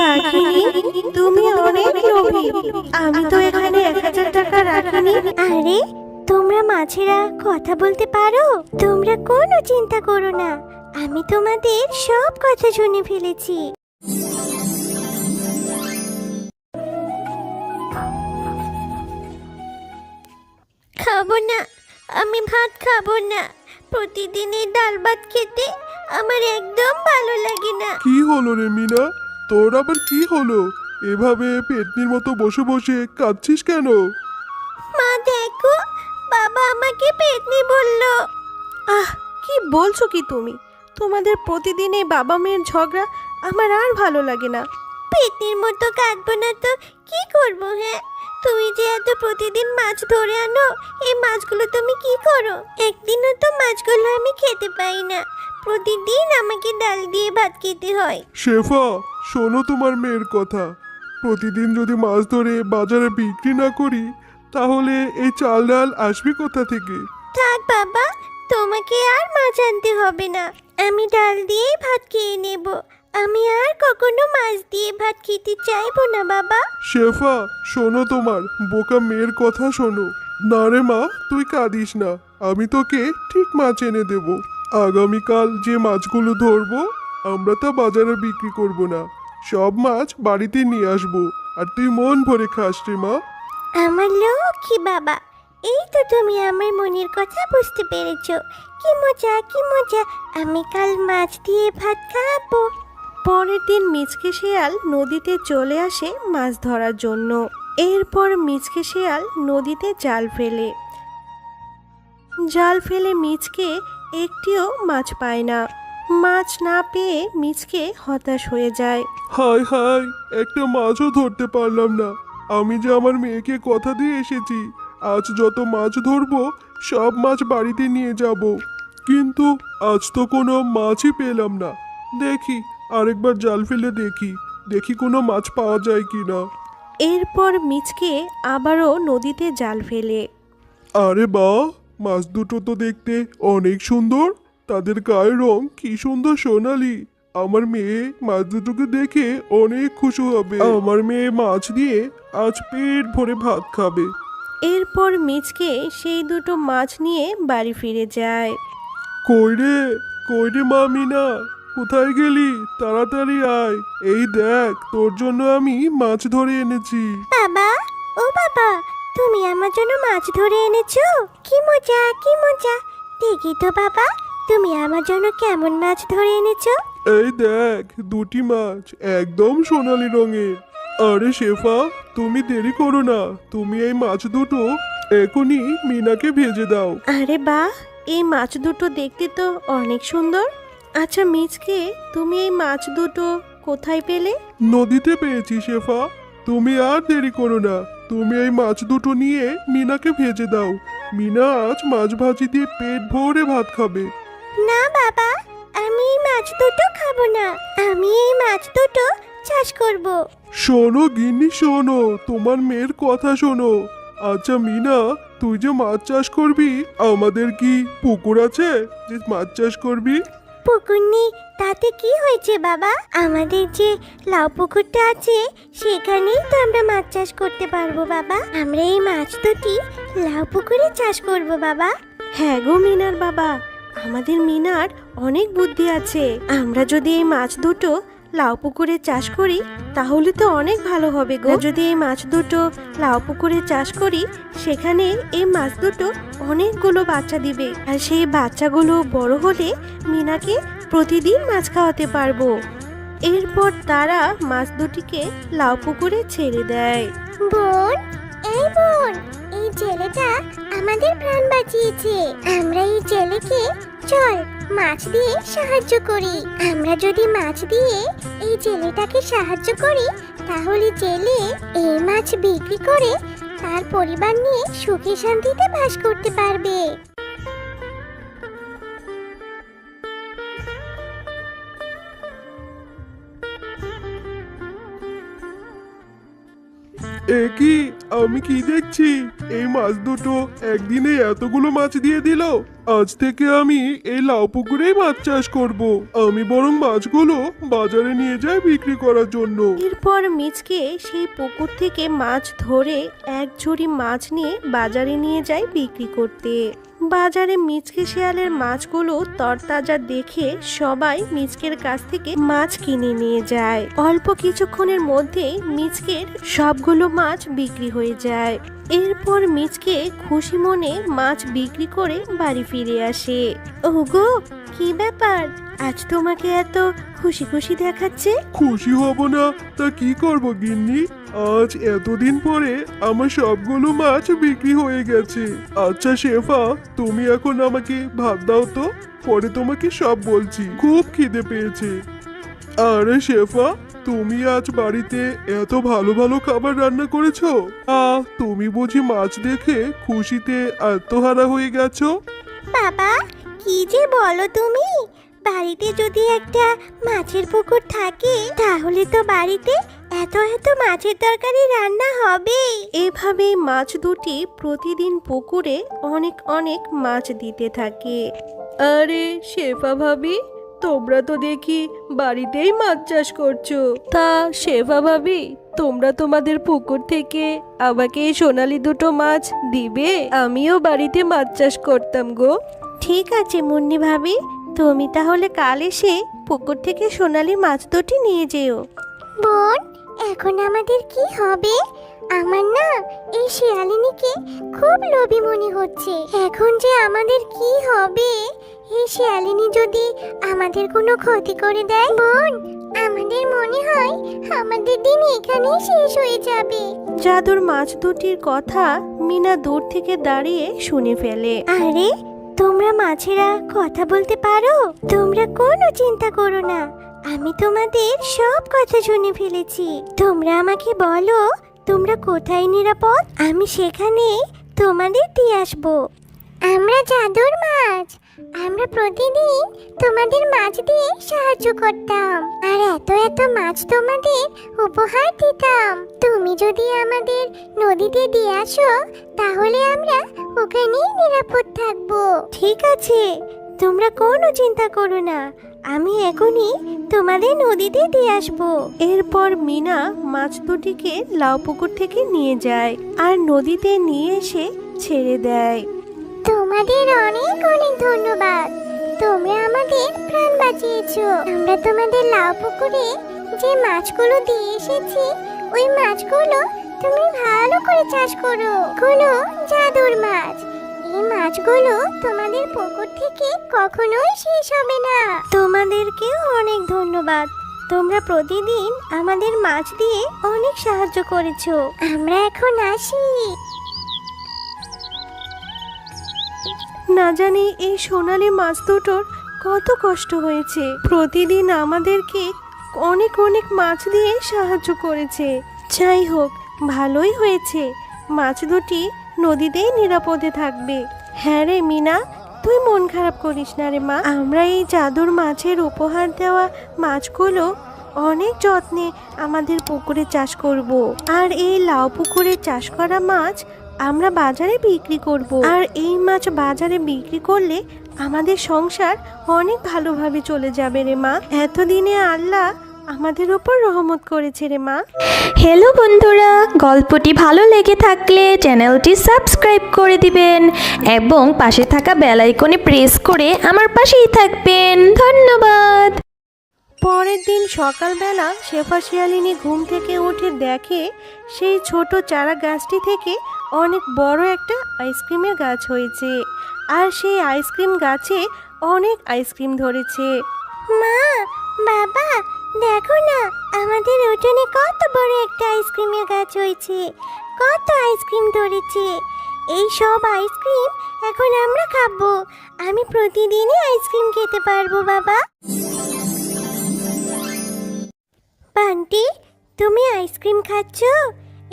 বাঘিনী, তুমি অনেক লোভী। আমি তো এখানে 1000 টাকা রাখিনি। আরে তোমরা মাছেরা কথা বলতে পারো? তোমরা কোনো চিন্তা করো না, আমি তোমাদের সব কথা শুনে ফেলেছি। খাবো না, আমি ভাত খাবো না। প্রতিদিন এই ডাল ভাত খেতে আমার একদম ভালো লাগে না। কি হলো রে মিনা? তোর আবার কি হলো? এভাবে পেতনির মতো বসে বসে কাঁদছিস কেন? মা দেখো, বাবা আমাকে পেতনি বললো। আহ, কি বলছো কি তুমি? তোমাদের প্রতিদিন এই বাবা মেয়ের ঝগড়া আমার আর ভালো লাগে না। পেতনির মতো কাঁদবো না তো কি করবো? হ্যাঁ, তুমি যে এত প্রতিদিন মাছ ধরে আনো, এই মাছগুলো তুমি কি করো? একদিনও তো মাছগুলো আমি খেতে পাই না, প্রতিদিন আমাকে ডাল দিয়ে ভাত খেতে হয়। শেফা, শোনো তোমার মেয়ের কথা। প্রতিদিন যদি মাছ ধরে বাজারে বিক্রি না করি, তাহলে এই চাল ডাল আসবে কোথা থেকে? থাক বাবা, তোমাকে আর মাছ আনতে হবে না, আমি ডাল দিয়েই ভাত খেয়ে নেব। আমি আর কখনো মাছ দিয়ে ভাত খেতে চাইবো না বাবা। শেফা, শোনো তোমার বোকা মেয়ের কথা শোনো। না রে মা, তুই কাঁদিস না, আমি তোকে ঠিক মাছ এনে দেব। আগামীকাল যে মাছগুলো ধরবো, আমরা তা বাজারে বিক্রি করব না, সব মাছ বাড়িতে নিয়ে আসবো, আর তুই মন ভরে খাস রে মা। আমার লক্ষ্মী বাবা, এই তো তুমি আমার মনের কথা বুঝতে পেরেছো। কি মজা কি মজা, আমি কাল মাছ দিয়ে ভাত খাবো। পরের দিন মিচকে শিয়াল নদীতে চলে আসে মাছ ধরার জন্য। এরপর মিচকে শিয়াল নদীতে জাল ফেলে মিচকে একটিও মাছ পায় না। মাছ না পেয়ে মিচকে হতাশ হয়ে যায়। হায় হায়, একটা মাছও ধরতে পারলাম না। আমি যে আমার মেয়েকে কথা দিয়ে এসেছি, আজ যত মাছ ধরবো সব মাছ বাড়িতে নিয়ে যাব, কিন্তু আজ তো কোনো মাছই পেলাম না। দেখি আরেকবার জাল ফেলে দেখি কোনো মাছ পাওয়া যায় কি না। এরপর মিচকে আবারও নদীতে জাল ফেলে। আরে বাহ, মাছ দুটো তো দেখতে অনেক সুন্দর, তাদের গায়ের রং কি সুন্দর সোনালি। আমার মেয়ে মাছ দুটোকে দেখে অনেক খুশি হবে। আমার মেয়ে মাছ দিয়ে আজ পেট ভরে ভাত খাবে। এরপর মিচকে সেই দুটো মাছ নিয়ে বাড়ি ফিরে যায়। কই রে মা মিনা, কোথায় গেলি? তাড়াতাড়ি আয়, এই দেখ তোর জন্য আমি মাছ ধরে এনেছি। বাবা, ও বাবা, তুমি আমার জন্য মাছ ধরে এনেছো? কি মজা কি মজা, দেখি তো বাবা, তুমি আমার জন্য কেমন মাছ ধরে এনেছো? এই দেখ দুটি মাছ, একদম সোনালী রঙের। আরে শেফা, তুমি দেরি করো না, তুমি এই মাছ দুটো এখনই মিনাকে ভেজে দাও। আরে বাহ, এই মাছ দুটো দেখতে তো অনেক সুন্দর। আচ্ছা মিচকে, তুমি এই মাছ দুটো কোথায় পেলে? নদীতে পেয়েছি শেফা, তুমি আর দেরি করো না, তুমি এই মাছ দুটো নিয়ে মিনাকে ভেজে দাও। মিনা আজ মাছ ভাজি দিয়ে পেট ভরে ভাত খাবে। না বাবা, আমি এই মাছ দুটো খাবো না, আমি এই মাছ দুটো চাষ করব। শোনো গিন্নি শোনো, তোমার মেয়ের কথা শোনো। আচ্ছা মিনা, তুই যে মাছ চাষ করবি, আমাদের কি পুকুর আছে যে মাছ চাষ করবি? পুকুর নেই তাতে কি হয়েছে বাবা? আমাদের যে লাউ পুকুরটা আছে সেখানেই তো আমরা মাছ চাষ করতে পারবো বাবা। আমরা এই মাছ দুটি লাউ পুকুরে চাষ করব বাবা। হ্যাঁ গো মিনার বাবা, আমাদের মিনার অনেক বুদ্ধি আছে। আমরা যদি এই মাছ দুটো লাউ পুকুরে চাষ করি তাহলে তো অনেক ভালো হবে গো। যদি এই মাছ দুটো লাউ পুকুরে চাষ করি, সেখানে এই মাছ দুটো অনেকগুলো বাচ্চা দিবে, আর সেই বাচ্চাগুলো বড় হলে মিনাকে প্রতিদিন মাছ খাওয়াতে পারবো। এরপর তারা মাছ দুটিকে লাউ পুকুরে ছেড়ে দেয়। বোন, এই বোন, এই জেলেটা আমাদের প্রাণ বাঁচিয়েছে। আমরা এই জেলেকে চল মাছ দিয়ে সাহায্য করি। আমরা যদি মাছ দিয়ে এই জেলেটাকে সাহায্য করি, তাহলে জেলে এই মাছ বিক্রি করে তার পরিবার নিয়ে সুখে শান্তিতে বাস করতে পারবে। এ কি, আমি কি দেখছি? এই মাছ দুটো একদিনে এতগুলো মাছ দিয়ে দিল। আজ থেকে আমি এই লাউ পুকুরেই মাছ চাষ করব। আমি বরং মাছগুলো বাজারে নিয়ে যাই বিক্রি করার জন্য। এরপর মিচকে সেই পুকুর থেকে মাছ ধরে এক ঝুড়ি মাছ নিয়ে বাজারে নিয়ে যায় বিক্রি করতে। বাজারে মিচকে শিয়ালের মাছগুলো তরতাজা দেখে সবাই মিচকের কাছ থেকে মাছ কিনে নিয়ে যায়। অল্প কিছুক্ষণের মধ্যেই মিচকের সবগুলো মাছ বিক্রি হয়ে যায়। এরপর মিচকে খুশি মনে মাছ বিক্রি করে বাড়ি ফিরে আসে। ওগো, কি ব্যাপার? আজ তোমাকে এত খুশি খুশি দেখাচ্ছে। খুশি হব না তা কি করব গিন্নি? আজ এতদিন পরে আমার সবগুলো মাছ বিক্রি হয়ে গেছে। আচ্ছা শেফা, তুমি এখন আমাকে ভাত দাও তো, পরে তোমাকে সব বলছি। খুব খিদে পেয়েছে। আরে শেফা, তুমি আজ বাড়িতে এত ভালো ভালো খাবার রান্না করেছো? তুমি বুঝি মাছ দেখে খুশিতে আত্মহারা হয়ে গেছো? বাবা, কি যে বলো তুমি? বাড়িতে যদি একটা মাছের পুকুর থাকে তাহলে তো বাড়িতে এত এত মাছের তরকারি রান্না হবে। এভাবেই মাছ দুটি প্রতিদিন পুকুরে অনেক অনেক মাছ দিতে থাকে। আরে শেফা ভাবি, তোমরা তো দেখি বাড়িতেই মাছ চাষ করছো। তা শেফা ভাবি, তোমরা তোমাদের পুকুর থেকে আমাকে এই সোনালি দুটো মাছ দিবে? আমিও বাড়িতে মাছ চাষ করতাম গো। ঠিক আছে মুন্নি ভাবি, তুমি তাহলে কাল এসে পুকুর থেকে সোনালি মাছ দুটি নিয়ে যেও। বোন, এখন আমাদের কি হবে? আমার না এই শিয়ালিনীকে খুব লোভী মনে হচ্ছে। এখন যে আমাদের কি হবে? এই শিয়ালিনী যদি আমাদের কোনো ক্ষতি করে দেয়, বোন, আমাদের মনে হয় আমাদের দিন এখানেই শেষ হয়ে যাবে। জাদুর মাছ দুটির কথা মিনা দূর থেকে দাঁড়িয়ে শুনে ফেলে। আরে, তোমরা মাছেরা কথা বলতে পারো? তোমরা কোনো চিন্তা করো না, আমি তোমাদের সব কথা শুনে ফেলেছি। তোমরা আমাকে বলো তোমরা কোথায় নিরাপদ, আমি সেখানে তোমাদের দিয়ে আসবো। আমরা জাদুর মাছ, আমরা প্রতিদিন তোমাদের মাছ দিয়ে সাহায্য করতাম আর এত এত মাছ তোমাদের উপহার দিতাম। তুমি যদি আমাদের নদীতে দিয়ে আসো তাহলে আমরা ওখানেই নিরাপদ থাকবো। ঠিক আছে, তোমরা কোনো চিন্তা করো না, আমি এখনই তোমাদের নদীতে দিয়ে আসবো। এরপর মিনা মাছ দুটিকে লাউ পুকুর থেকে নিয়ে যায় আর নদীতে নিয়ে এসে ছেড়ে দেয়। তোমাদের অনেক অনেক ধন্যবাদ, তোমরা আমাদের প্রাণ বাঁচিয়েছো। আমরা তোমাদের লাউ পুকুরে যে মাছগুলো দিয়ে এসেছি ওই মাছগুলো তুমি ভালো করে চাষ করো। গুলো জাদুর মাছ, এই মাছগুলো তোমাদের পুকুর থেকে কখনোই শেষ হবে না। তোমাদেরকেও অনেক ধন্যবাদ, তোমরা প্রতিদিন আমাদের মাছ দিয়ে অনেক সাহায্য করেছো। আমরা এখন আসি। না জানি এই সোনালি মাছ দুটোর কত কষ্ট হয়েছে, প্রতিদিন আমাদেরকে অনেক অনেক মাছ দিয়ে সাহায্য করেছে। যাই হোক, ভালোই হয়েছে, মাছ দুটি নদীতেই নিরাপদে থাকবে। হ্যাঁ রে মিনা, তুই মন খারাপ করিস না রে মা। আমরা এই জাদুর মাছের উপহার দেওয়া মাছগুলো অনেক যত্নে আমাদের পুকুরে চাষ করব। আর এই লাউ পুকুরে চাষ করা মাছ আমরা বাজারে বিক্রি করব। আর এই মাছ বাজারে বিক্রি করলে আমাদের সংসার অনেক ভালোভাবে চলে যাবে রে মা। এতদিনে আল্লাহ আমাদের উপর রহমত করেছে রে মা। হ্যালো বন্ধুরা, গল্পটি ভালো লেগে থাকলে চ্যানেলটি সাবস্ক্রাইব করে দিবেন এবং পাশে থাকা বেল আইকনে প্রেস করে আমার পাশেই থাকবেন। ধন্যবাদ। পরের দিন সকালবেলা শেফা শিয়ালিনী ঘুম থেকে উঠে দেখে সেই ছোট চারা গাছটি থেকে অনেক বড় একটা আইসক্রিমের গাছ হয়েছে আর সেই আইসক্রিম গাছে অনেক আইসক্রিম ধরেছে। মা, বাবা, দেখো না আমাদের উঠোনে কত বড় একটা আইসক্রিমের গাছ হয়েছে, কত আইসক্রিম ধরেছে। এই সব আইসক্রিম এখন আমরা খাবো। আমি প্রতিদিনই আইসক্রিম খেতে পারবো বাবা। বান্টি, তুমি আইসক্রিম খাচ্ছ?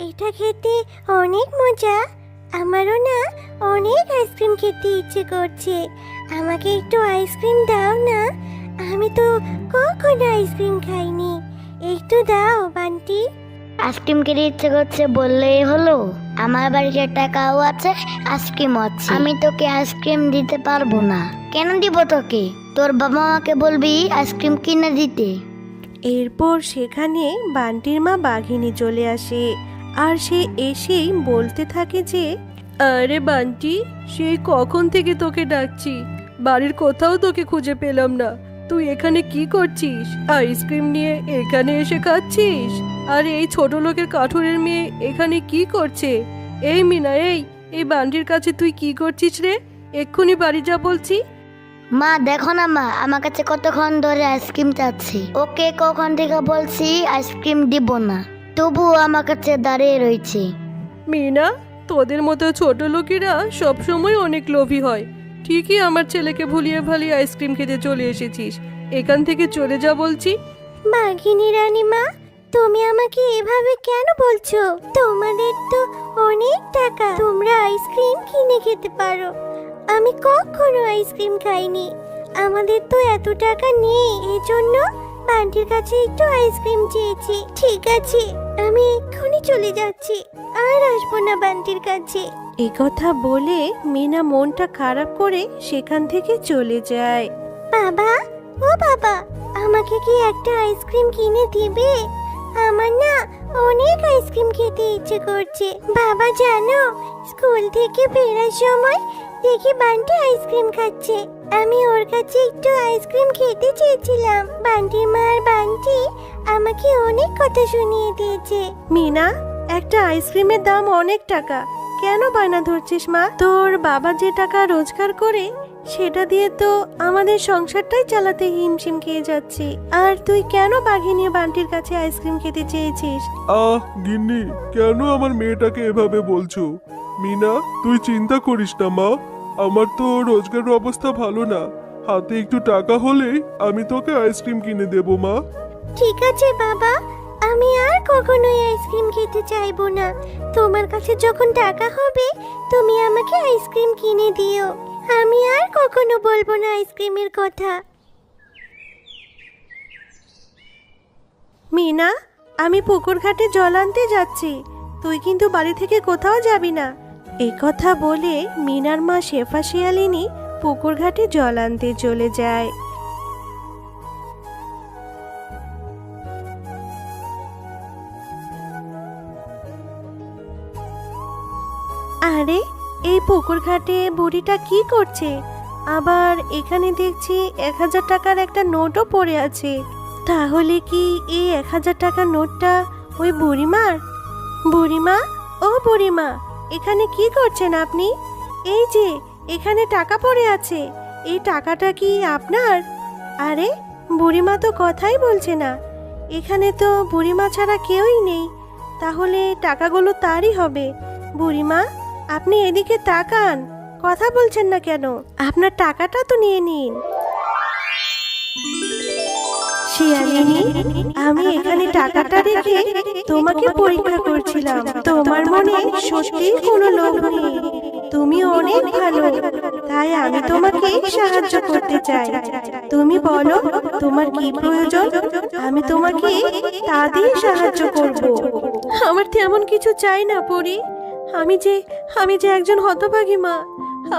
এটা খেতে অনেক মজা। আমারও না অনেক আইসক্রিম খেতে ইচ্ছে করছে। আমাকে একটু আইসক্রিম দাও না, আমি তো কখনো আইসক্রিম খাইনি। একটু দাও বান্টি। আইসক্রিম খেতে ইচ্ছে করছে বললেই হলো। আমার বাড়িতে টাকাও আছে, আইসক্রিমও আছে। আমি তোকে আইসক্রিম দিতে পারবো না। কেন দিব তোকে? তোর বাবা মাকে বলবি আইসক্রিম কিনে দিতে। এরপর সেখানে বান্টির মা বাঘিনী চলে আসে, আর সে এসেই বলতে থাকে যে, আরে বান্টি, সেই কখন থেকে তোকে ডাকছি, বাড়ির কোথাও তোকে খুঁজে পেলাম না। তুই এখানে কি করছিস? আইসক্রিম নিয়ে এখানে এসে খাচ্ছিস? আর এই ছোট লোকের কাঠুরের মেয়ে এখানে কি করছে? এই মিনা, এই বান্টির কাছে তুই কি করছিস রে? এক্ষুনি বাড়ি যা বলছি। মা দেখো না মা, আমার কাছে কতক্ষণ ধরে আইসক্রিম চাচ্ছি। ওকে কখন থেকে বলছি আইসক্রিম দিব না, তবুও আমার কাছে দাঁড়িয়ে রয়েছে। মিনা, তোদের মতো ছোট লোকেরা সবসময় অনেক লোভী হয়। ঠিকই আমার ছেলেকে ভুলিয়ে ভালিয়ে আইসক্রিম খেতে চলে এসেছিস। এখান থেকে চলে যা বলছি। বাঘিনী রানীমা, তুমি আমাকে এভাবে কেন বলছো? তোমাদের তো অনেক টাকা, তোমরা আইসক্রিম কিনে খেতে পারো। আমি কখনো আইসক্রিম খাইনি, আমাদের তো এত টাকা নেই, এজন্য বান্টির কাছে একটু আইসক্রিম চেয়েছি। ঠিক আছে, আমি এক্ষুনি চলে যাচ্ছি, আর আসবো না বান্টির কাছে। এই কথা বলে মিনা মনটা খারাপ করে সেখান থেকে চলে যায়। বাবা, ও বাবা, আমাকে কি একটা আইসক্রিম কিনে দিবে? আমার না অনেক আইসক্রিম খেতে ইচ্ছে করছে। বাবা জানো, স্কুল থেকে ফেরার সময় দেখি বান্টি আইসক্রিম খাচ্ছে। আমি ওর কাছে একটু আইসক্রিম খেতে চেয়েছিলাম। বান্টির মা আর বান্টি আমাকে অনেক কথা শুনিয়ে দিয়েছে। মিনা, একটা আইসক্রিমের দাম অনেক টাকা, কেন বায়না ধরছিস মা? তোর বাবা যে টাকা রোজগার করে সেটা দিয়ে তো আমাদের সংসারটাই চালাতে হিমশিম খেয়ে যাচ্ছি। আর তুই কেন বাঘিনী বান্টির কাছে আইসক্রিম খেতে চেয়েছিস? গিন্নি, কেন আমার মেয়েটাকে এভাবে বলছো? মিনা, তুই চিন্তা করিস না মা, আমার তো রোজগারের অবস্থা ভালো না। হাতে একটু টাকা হলেই আমি তোকে আইসক্রিম কিনে দেবো মা। ঠিক আছে বাবা, আমি আর কখনোই আইসক্রিম খেতে চাইবো না। তোমার কাছে যখন টাকা হবে তুমি আমাকে আইসক্রিম কিনে দিও। আমি আর কখনো বলবো না আইসক্রিমের কথা। মিনা, আমি পুকুর ঘাটে জল আনতে যাচ্ছি, তুই কিন্তু বাড়ি থেকে কোথাও যাবি না। এই কথা বলে মিনার মা শেফা শিয়ালিনী পুকুর ঘাটে জল আনতে চলে যায়। আরে, এই পুকুর ঘাটে বুড়িটা কি করছে? আবার এখানে দেখছি 1000 টাকার একটা নোটও পড়ে আছে। তাহলে কি এই 1000 টাকার নোটটা ওই বুড়িমার? বুড়িমা, ও বুড়িমা, এখানে কি করছেন আপনি? এই যে এখানে টাকা পড়ে আছে, এই টাকাটা কি আপনার? আরে, বুড়িমা তো কথাই বলছে না। এখানে তো বুড়িমা ছাড়া কেউই নেই, তাহলে টাকাগুলো তারই হবে। বুড়িমা, আপনি এদিকে তাকান, কথা বলছেন না কেন? আপনার টাকাটা তো নিয়ে নিন। শিয়ালিনী, আমি এখানে টাকাটা রেখে তোমাকে পরীক্ষা করছিলাম। তোমার মনে সত্যিই কোনো লোভ নেই, তুমি অনেক ভালো, তাই আমি তোমাকে সাহায্য করতে চাই। তুমি বলো তোমার কি প্রয়োজন, আমি তোমাকে তা দিয়ে সাহায্য করব। আমার তেমন কিছু চাই না পরি। আমি যে একজন হতভাগী মা।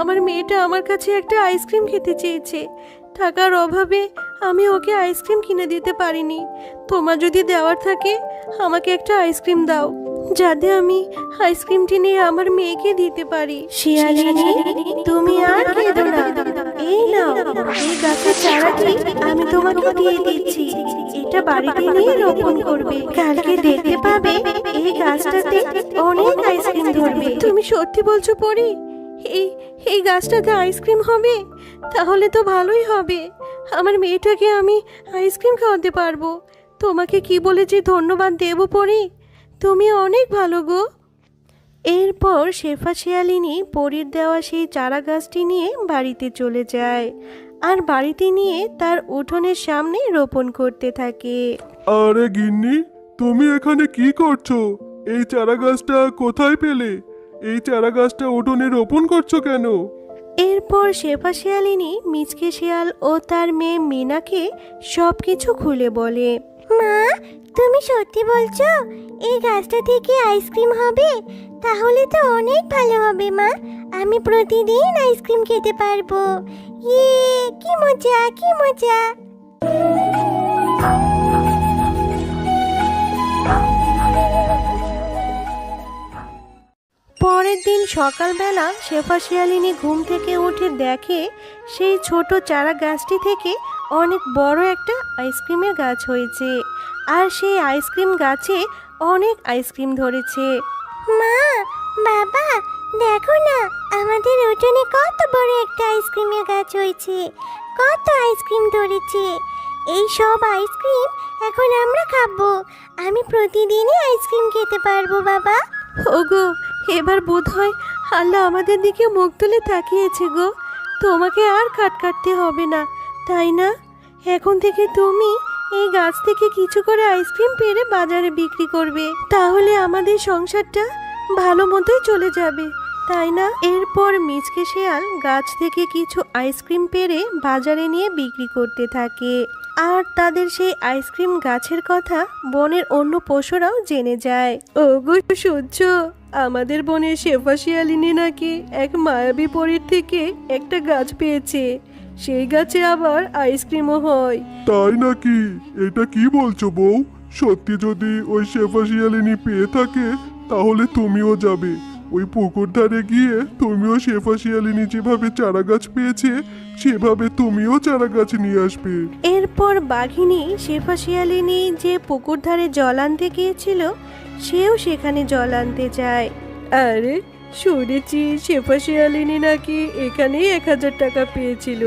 আমার মেয়েটা আমার কাছে একটা আইসক্রিম খেতে চেয়েছে, টাকার অভাবে আমি ওকে আইসক্রিম কিনে দিতে পারিনি। তোমার যদি দেওয়ার থাকে আমাকে একটা আইসক্রিম দাও, যাতে আমি আইসক্রিমটি নিয়ে আমার মেয়েকে দিতে পারি। শিয়ালিনী, তুমি আর কেঁদো না। এই নাও, এই গাছের চারাটি আমি তোমাকে দিয়ে দিচ্ছি। এটা বাড়িতে নিয়ে রোপণ করবে, কালকে দেখতে পাবে এই গাছটাতে অনেক আইসক্রিম ধরবে। তুমি সত্যি বলছো পরি? এই গাছটাতে আইসক্রিম হবে? তাহলে তো ভালোই হবে, আমার মেয়েটাকে আমি আইসক্রিম খাওয়াতে পারবো। তোমাকে কি বলে যে ধন্যবাদ দেব পরি, তুমি অনেক ভালো গো। এরপর শেফা শিয়ালিনী পরীর দেওয়া সেই চারা গাছটি নিয়ে বাড়িতে চলে যায়, আর বাড়িতে নিয়ে তার উঠোনের সামনে রোপণ করতে থাকে। আরে গিন্নি, তুমি এখানে কি করছো? এই চারা গাছটা কোথায় পেলে? এই চারা গাছটা উঠোনে রোপণ করছো কেন? এরপর শেফা শিয়ালিনী মিচকে শিয়াল ও তার মেয়ে মিনাকে সবকিছু খুলে বলে। মা, তুমি সত্যি বলছো এই গাছটা থেকে আইসক্রিম হবে? তাহলে তো অনেক ভালো হবে মা, আমি প্রতিদিন আইসক্রিম খেতে পারবো। ইয়ে, কি মজা কি মজা! পরের দিন সকালবেলা শেফা শিয়ালিনী ঘুম থেকে উঠে দেখে সেই ছোট চারা গাছটি থেকে অনেক বড় একটা আইসক্রিমের গাছ হয়েছে, আর সেই আইসক্রিম গাছে অনেক আইসক্রিম ধরেছে। মা, বাবা, দেখো না আমাদের উঠোনে কত বড় একটা আইসক্রিমের গাছ হয়েছে, কত আইসক্রিম ধরেছে। এই সব আইসক্রিম এখন আমরা খাবো, আমি প্রতিদিনই আইসক্রিম খেতে পারবো বাবা। ওগো, এবার বোধ হয় আল্লাহ আমাদের দিকে মুখ তুলে তাকিয়েছে গো। তোমাকে আর কাটতে হবে না, তাই না? এখন থেকে তুমি এই গাছ থেকে কিছু করে আইসক্রিম পেড়ে বাজারে বিক্রি করবে, তাহলে আমাদের সংসারটা ভালো মতোই চলে যাবে, তাই না? এরপর মিচকে শেয়াল গাছ থেকে কিছু আইসক্রিম পেড়ে বাজারে নিয়ে বিক্রি করতে থাকে, আর তাদের সেই আইসক্রিম গাছের কথা বনের অন্য পশুরাও জেনে যায়। ওগো সূর্য, আমাদের বনের শেফা শিয়ালিনী নাকি এক মায়াবী পরীর থেকে একটা গাছ পেয়েছে, সেই গাছে আবার আইসক্রিমও হয়। তাই নাকি? এটা কি বলছো বউ? সত্যি যদি ওই শেফা শিয়ালিনী পেয়ে থাকে তাহলে তুমিও যাবে ওই পুকুর ধারে গিয়ে, তুমিও শেফা শিয়ালিনী যেভাবে চারা গাছ পেয়েছে সেভাবে তুমিও চারা গাছ নিয়ে আসবে। এরপর বাঘিনী শেফা শিয়ালিনী যে পুকুর ধারে জল আনতে গিয়েছিল সেও সেখানে জল আনতে যায়। আরে, শুনেছি শেফা শিয়ালিনী নাকি এখানেই 1000 টাকা পেয়েছিল,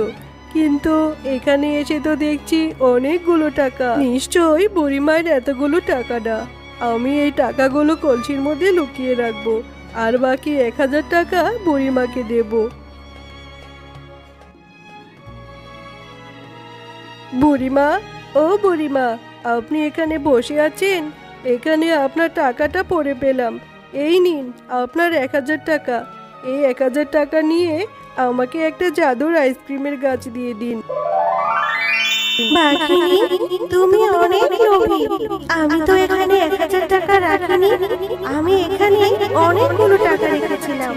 কিন্তু এখানে এসে তো দেখছি অনেকগুলো টাকা। নিশ্চয়ই বুড়িমায়ের এতগুলো টাকা না। আমি এই টাকাগুলো কলসির মধ্যে লুকিয়ে রাখবো, আর বাকি 1000 টাকা বুড়িমাকে দেব। বুড়িমা, ও বুড়িমা, আপনি এখানে বসে আছেন? এখানে আপনার টাকাটা পড়ে পেলাম, এই নিন আপনার 1000 টাকা। এই 1000 টাকা নিয়ে আমাকে একটা জাদুর আইসক্রিমের গাছ দিয়ে দিন। বাঘিনী, তুমি অনেক লোভী। আমি তো এখানে 1000 টাকা রাখিনি, আমি এখানে অনেকগুলো টাকা রেখেছিলাম।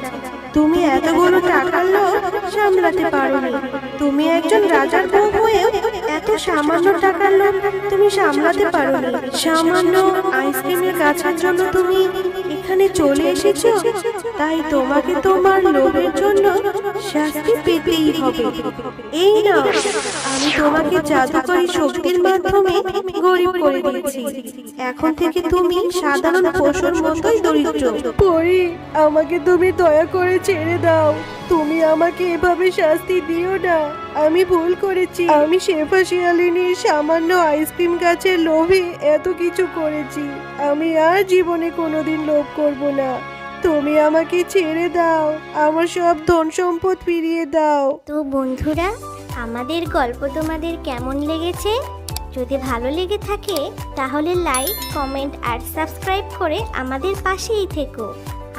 তুমি এতগুলো টাকার লোভ সামলাতে পারোনি। তুমি একজন রাজার বউ হয়েও এত সামান্য টাকার লোভ তুমি সামলাতে পারোনি। সামান্য আইসক্রিমের গাছের জন্য তুমি এখানে চলে এসেছো, তাই তোমাকে তোমার লোভের জন্য শাস্তি পেতেই হবে। এই নাও, আমি তোমাকে জাদুকরী শক্তির মাধ্যমে গরিব করে দিয়েছি। এখন থেকে তুমি সাধারণ পশুর মতোই দরিদ্র। পরি, আমাকে তুমি দয়া করে ছেড়ে দাও। তুমি আমাকে এভাবে শাস্তি দিও না। আমি ভুল করেছি। আমি শেফা শিয়ালিনীর সামান্য আইসক্রিম গাছের লোভে এত কিছু করেছি। আমি আর জীবনে কোনোদিন লোভ করব না। তুমি আমাকে ছেড়ে দাও, আমার সব ধন সম্পদ ফিরিয়ে দাও। তো বন্ধুরা, আমাদের গল্প তোমাদের কেমন লেগেছে? যদি ভালো লেগে থাকে তাহলে লাইক, কমেন্ট আর সাবস্ক্রাইব করে আমাদের পাশেই থেকো।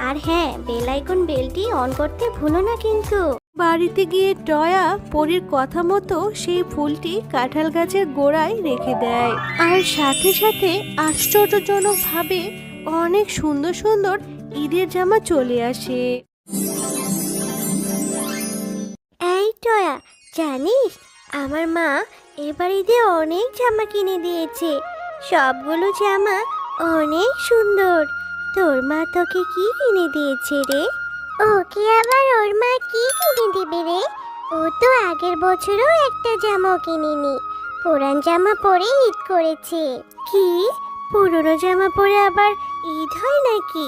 আর হ্যাঁ, বেল আইকন বেলটি অন করতে ভুলো না কিন্তু। বাড়িতে গিয়ে টয়া পরীর কথা মতো সেই ফুলটি কাঁঠাল গাছের গোড়ায় রেখে দেয়, আর সাথে সাথে আশ্চর্যজনকভাবে অনেক সুন্দর সুন্দর ঈদের জামা চলে আসে। এই টয়া, জানিস আমার মা এবার ঈদে অনেক জামা কিনে দিয়েছে। সবগুলো জামা অনেক সুন্দর। তোর মা তোকে কি কিনে দিয়েছে রে? ওকে আবার ওর মা কি কিনে দিবে রে? ও তো আগের বছরও একটা জামাও কিনেনি, পুরান জামা পরে ঈদ করেছে। কি, পুরনো জামা পরে আবার ঈদ হয় নাকি?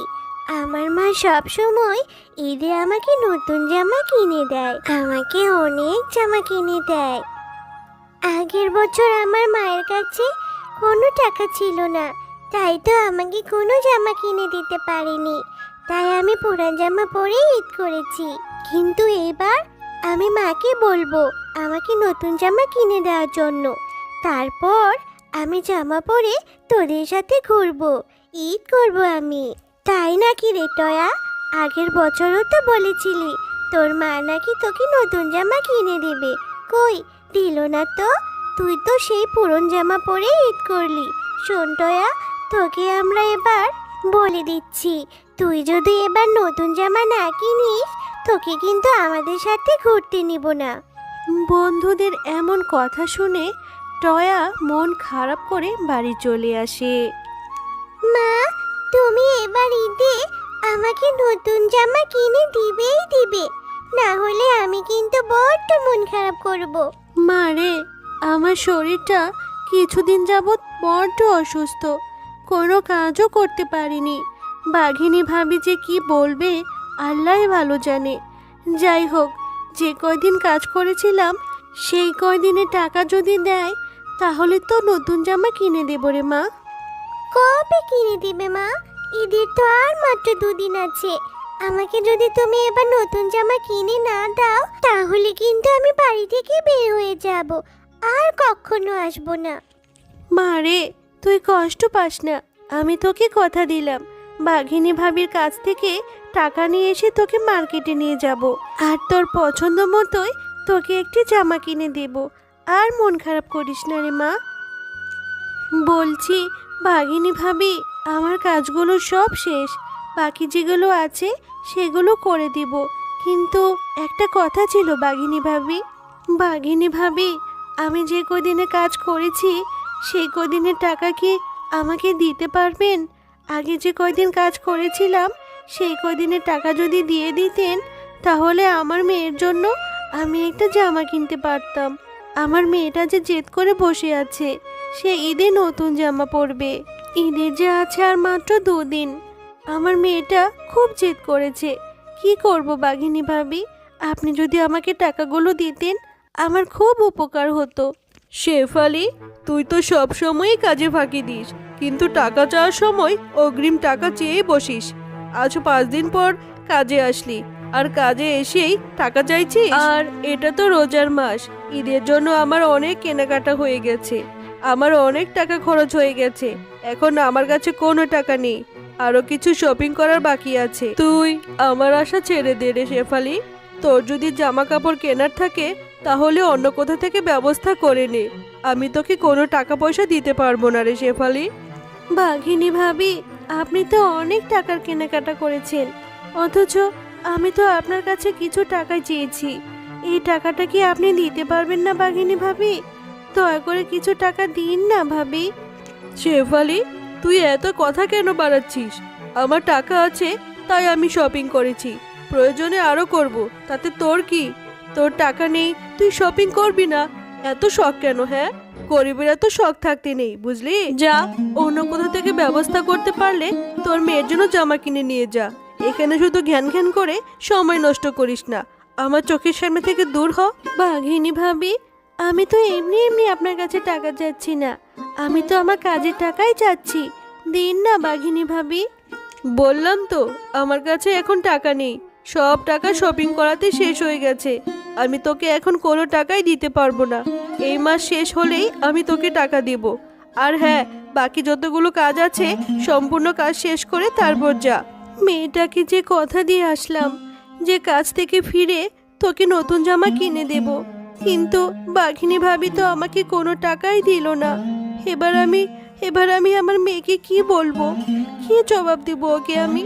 আমার মা সব সময় ঈদে আমাকে নতুন জামা কিনে দেয়, আমাকে অনেক জামা কিনে দেয়। আগের বছর আমার মায়ের কাছে কোনো টাকা ছিল না, তাই তো আমাকে কোনো জামা কিনে দিতে পারেনি। তাই আমি পুরান জামা পরে ঈদ করেছি। কিন্তু এবার আমি মাকে বলবো আমাকে নতুন জামা কিনে দেওয়ার জন্য। তারপর আমি জামা পরে তোদের সাথে ঘুরবো, ঈদ করবো আমি। তাই নাকি রে টয়া? আগের বছরও তো বলেছিলি তোর মা নাকি তোকে নতুন জামা কিনে দিবে, কই দিল না তো? তুই তো সেই পুরন জামা পরে ঈদ করলি, শোন টয়া, তোকে আমরা এবার বলে দিচ্ছি, তুই যদি এবার নতুন জামা না কিনিস, তোকে কিন্তু আমাদের সাথে ঘুরতে নিব না। বন্ধুদের এমন কথা শুনে টয়া মন খারাপ করে বাড়ি চলে আসে। মা, তুমি এবার ঈদে আমাকে নতুন জামা কিনে দিবেই দিবে, না হলে আমি কিন্তু বড্ড মন খারাপ করব। মা রে, আমার শরীরটা কিছুদিন যাবৎ বড্ড অসুস্থ, কোনো কাজও করতে পারিনি। বাঘিনী ভাবি যে কি বলবে আল্লাহই ভালো জানে। যাই হোক, যে কয়দিন কাজ করেছিলাম সেই কয়দিনে টাকা যদি দেয় তাহলে তো নতুন জামা কিনে দেবো রে মা। কবে কিনে দিবে মা? ঈদের তো আর মাত্র 2 দিন আছে। আমাকে যদি তুমি এবার নতুন জামা কিনে না দাও, তাহলে কিন্তু আমি বাড়ি থেকে বের হয়ে যাব, আর কখনো আসবো না। মা রে, তুই কষ্ট পাস না, আমি তোকে কথা দিলাম বাঘিনী ভাবির কাছ থেকে টাকা নিয়ে এসে তোকে মার্কেটে নিয়ে যাব, আর তোর পছন্দ মতোই তোকে একটি জামা কিনে দেব। আর মন খারাপ করিস না রে মা। বলছি বাঘিনী ভাবি, আমার কাজগুলো সব শেষ, বাকি যেগুলো আছে সেগুলো করে দিব, কিন্তু একটা কথা ছিল বাঘিনী ভাবি। বাঘিনী ভাবি, আমি যে কদিনে কাজ করেছি সেই কদিনের টাকা কি আমাকে দিতে পারবেন? আগে যে কয়দিন কাজ করেছিলাম সেই কদিনের টাকা যদি দিয়ে দিতেন তাহলে আমার মেয়ের জন্য আমি একটা জামা কিনতে পারতাম। আমার মেয়েটা যে জেদ করে বসে আছে, সে ঈদে নতুন জামা পরবে। ঈদের যে আছে আর মাত্র 2 দিন। আমার মেয়েটা খুব জেদ করেছে। কি করব বাঘিনী ভাবি, আপনি যদি আমাকে টাকাগুলো দিতেন আমার খুব উপকার হতো। শেফালি, তুই তো সব সময়ই কাজে ফাঁকি দিস, কিন্তু টাকা চাওয়ার সময় অগ্রিম টাকা চেয়ে বসিস। আজ 5 দিন পর কাজে আসলি, আর কাজে এসেই টাকা চাইছিস? আর এটা তো রোজার মাস, ঈদের জন্য আমার অনেক কেনাকাটা হয়ে গেছে, আমার অনেক টাকা খরচ হয়ে গেছে। এখন আমার কাছে কোনো টাকা নেই, আরো কিছু শপিং করার বাকি আছে। তুই আমার আশা ছেড়ে দে রে শেফালি। তোর যদি জামা কাপড় কেনার থাকে তাহলে অন্য কোথা থেকে ব্যবস্থা করে নে, আমি তোকে কোনো টাকা পয়সা দিতে পারবো না রে শেফালি। বাঘিনী ভাবি, আপনি তো অনেক টাকার কেনাকাটা করেছেন, অথচ আমি তো আপনার কাছে কিছু টাকা চেয়েছি। এই টাকাটা কি আপনি দিতে পারবেন না বাঘিনী ভাবি? দয়া করে কিছু টাকা দিন না ভাবি। শেফালি, তুই এত কথা কেন বাড়াচ্ছিস? আমার টাকা আছে তাই আমি শপিং করেছি, প্রয়োজনে আরো করব, তাতে তোর কি? তোর টাকা নেই, তুই শপিং করবি না, এত শখ কেন? হ্যাঁ, গরিবের এত শখ থাকতে নেই, বুঝলি? যা, অন্য কোথা থেকে ব্যবস্থা করতে পারলে তোর মেয়ের জন্য জামা কিনে নিয়ে যা। এখানে শুধু ঘ্যান ঘ্যান করে সময় নষ্ট করিস না, আমার চোখের সামনে থেকে দূর হ। বাঘিনী ভাবি, আমি তো এমনি এমনি আপনার কাছে টাকা চাচ্ছি না, আমি তো আমার কাজের টাকাই চাচ্ছি, দিন না বাঘিনী ভাবি। বললাম তো আমার কাছে এখন টাকা নেই, সব টাকা শপিং করাতে শেষ হয়ে গেছে, আমি তোকে এখন কোনো টাকাই দিতে পারবো না। এই মাস শেষ হলেই আমি তোকে টাকা দেব। আর হ্যাঁ, বাকি যতগুলো কাজ আছে সম্পূর্ণ কাজ শেষ করে তারপর যা। মেয়েটাকে যে কথা দিয়ে আসলাম যে কাজ থেকে ফিরে তোকে নতুন জামা কিনে দেব, কিন্তু বাঘিনী ভাবি তো আমাকে কোনো টাকাই দিল না। এবার আমি আমার মেয়েকে কি বলবো, কি জবাব দেবো ওকে আমি?